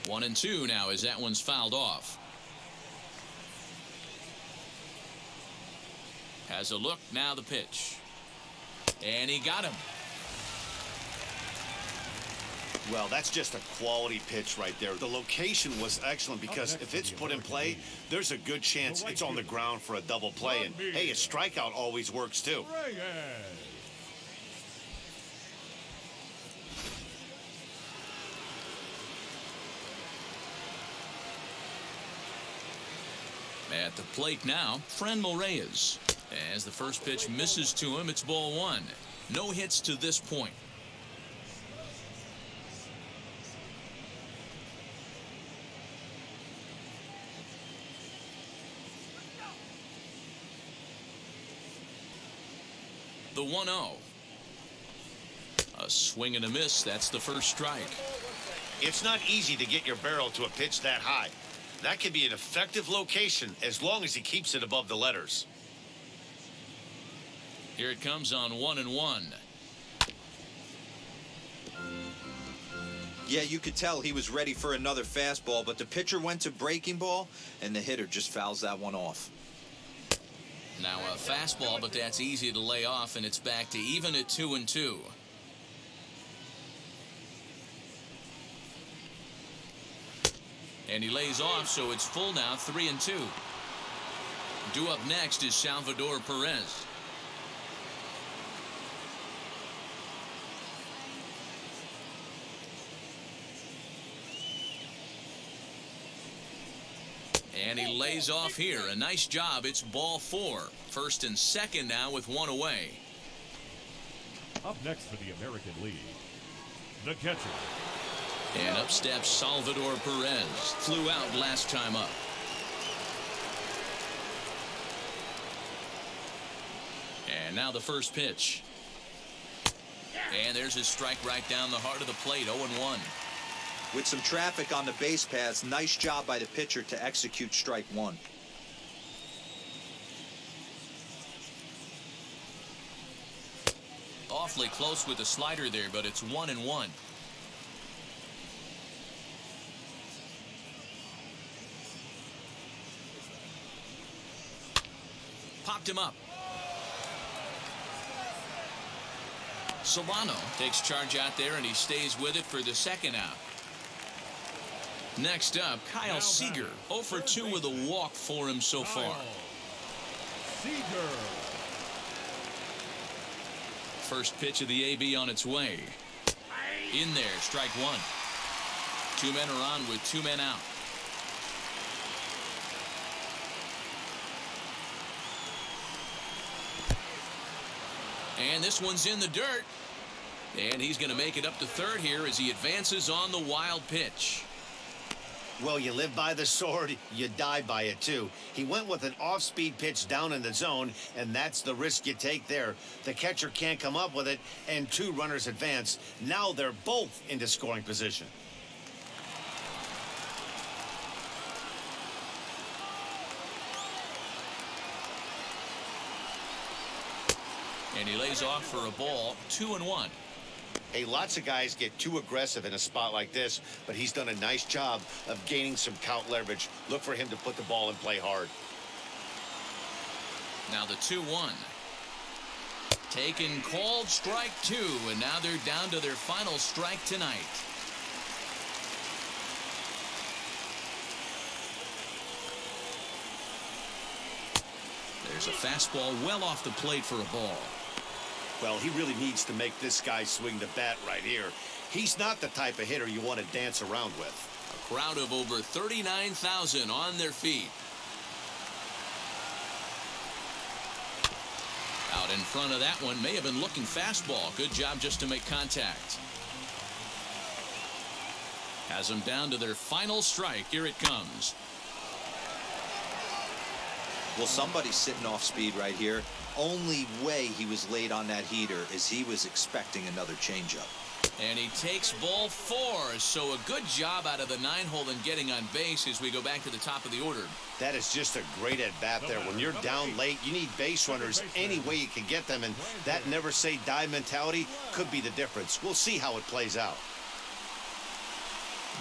[SPEAKER 1] One and two now as that one's fouled off. Has a look, now the pitch. And he got him.
[SPEAKER 3] Well, that's just a quality pitch right there. The location was excellent because if it's put in play, there's a good chance it's on the ground for a double play. And, hey, a strikeout always works, too.
[SPEAKER 1] At the plate now, Franmil Reyes. As the first pitch misses to him, it's ball one. No hits to this point. The 1-0. A swing and a miss. That's the first strike.
[SPEAKER 3] It's not easy to get your barrel to a pitch that high. That can be an effective location as long as he keeps it above the letters.
[SPEAKER 1] Here it comes on 1-1.
[SPEAKER 4] Yeah, you could tell he was ready for another fastball, but the pitcher went to breaking ball, and the hitter just fouls that one off.
[SPEAKER 1] Now a fastball, but that's easy to lay off, and it's back to even at 2-2. And he lays off, so it's full now, 3-2. Due up next is Salvador Perez. And he lays off here. A nice job. It's ball four. First and second now with one away.
[SPEAKER 2] Up next for the American League, the catcher.
[SPEAKER 1] And up steps Salvador Perez. Flew out last time up. And now the first pitch. And there's his strike right down the heart of the plate. 0-1.
[SPEAKER 4] With some traffic on the base paths, nice job by the pitcher to execute strike one.
[SPEAKER 1] Awfully close with the slider there, but it's 1-1. Popped him up. Solano takes charge out there, and he stays with it for the second out. Next up, Kyle Seeger. 0 for 2 with a walk for him so far.
[SPEAKER 2] Seeger.
[SPEAKER 1] First pitch of the AB on its way. In there, strike one. Two men are on with two men out. And this one's in the dirt. And he's going to make it up to third here as he advances on the wild pitch.
[SPEAKER 3] Well, you live by the sword, you die by it too. He went with an off-speed pitch down in the zone, and that's the risk you take there. The catcher can't come up with it, and two runners advance. Now they're both into scoring position.
[SPEAKER 1] And he lays off for a ball. 2-1.
[SPEAKER 3] Hey, lots of guys get too aggressive in a spot like this, but he's done a nice job of gaining some count leverage. Look for him to put the ball in play hard.
[SPEAKER 1] Now the 2-1. Taken, called, strike two, and now they're down to their final strike tonight. There's a fastball well off the plate for a ball.
[SPEAKER 3] Well, he really needs to make this guy swing the bat right here. He's not the type of hitter you want to dance around with.
[SPEAKER 1] A crowd of over 39,000 on their feet. Out in front of that one, may have been looking fastball. Good job just to make contact. Has them down to their final strike. Here it comes.
[SPEAKER 4] Well, somebody's sitting off speed right here. Only way he was late on that heater is he was expecting another changeup.
[SPEAKER 1] And he takes ball four. So a good job out of the 9-hole and getting on base as we go back to the top of the order.
[SPEAKER 3] That is just a great at-bat there. When you're down late, you need base runners any way you can get them, and that never-say-die mentality could be the difference. We'll see how it plays out.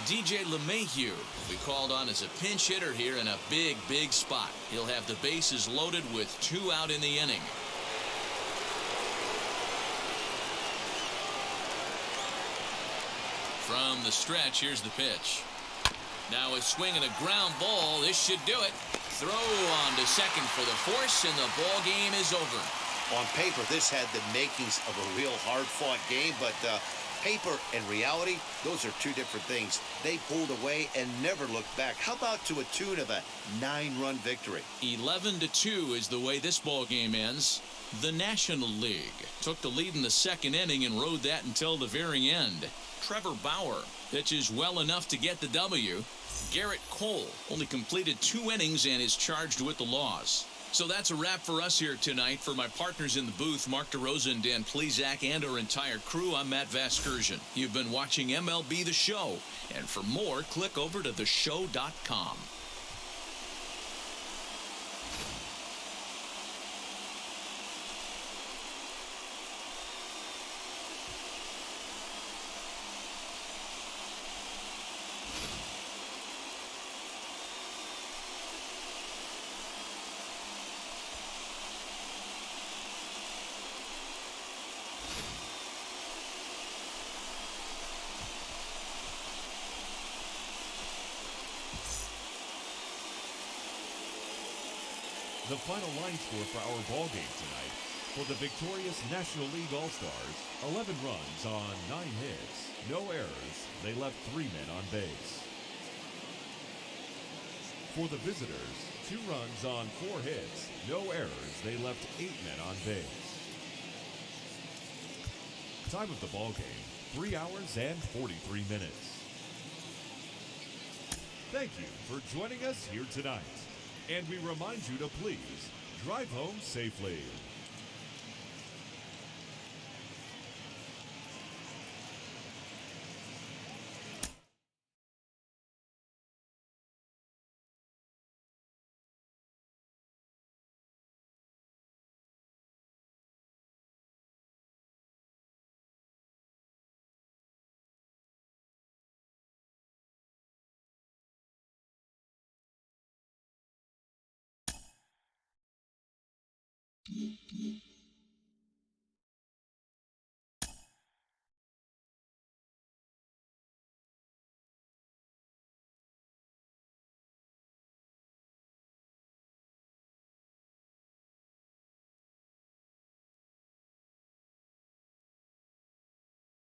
[SPEAKER 1] DJ LeMahieu will be called on as a pinch hitter here in a big, big spot. He'll have the bases loaded with 2 out in the inning. From the stretch, here's the pitch. Now a swing and a ground ball. This should do it. Throw on to second for the force, and the ball game is over.
[SPEAKER 3] On paper, this had the makings of a real hard-fought game, but paper and reality, those are two different things. They pulled away and never looked back. How about to a tune of a 9-run victory?
[SPEAKER 1] 11-2 is the way this ball game ends. The National League took the lead in the second inning and rode that until the very end. Trevor Bauer pitches well enough to get the W. Garrett Cole only completed 2 innings and is charged with the loss. So that's a wrap for us here tonight. For my partners in the booth, Mark DeRosa and Dan Plesac, and our entire crew, I'm Matt Vasgersian. You've been watching MLB The Show. And for more, click over to theshow.com.
[SPEAKER 2] The final line score for our ball game tonight: for the victorious National League All-Stars, 11 runs on 9 hits, no errors. They left 3 men on base. For the visitors, 2 runs on 4 hits, no errors. They left 8 men on base. Time of the ball game: 3 hours and 43 minutes. Thank you for joining us here tonight. And we remind you to please drive home safely.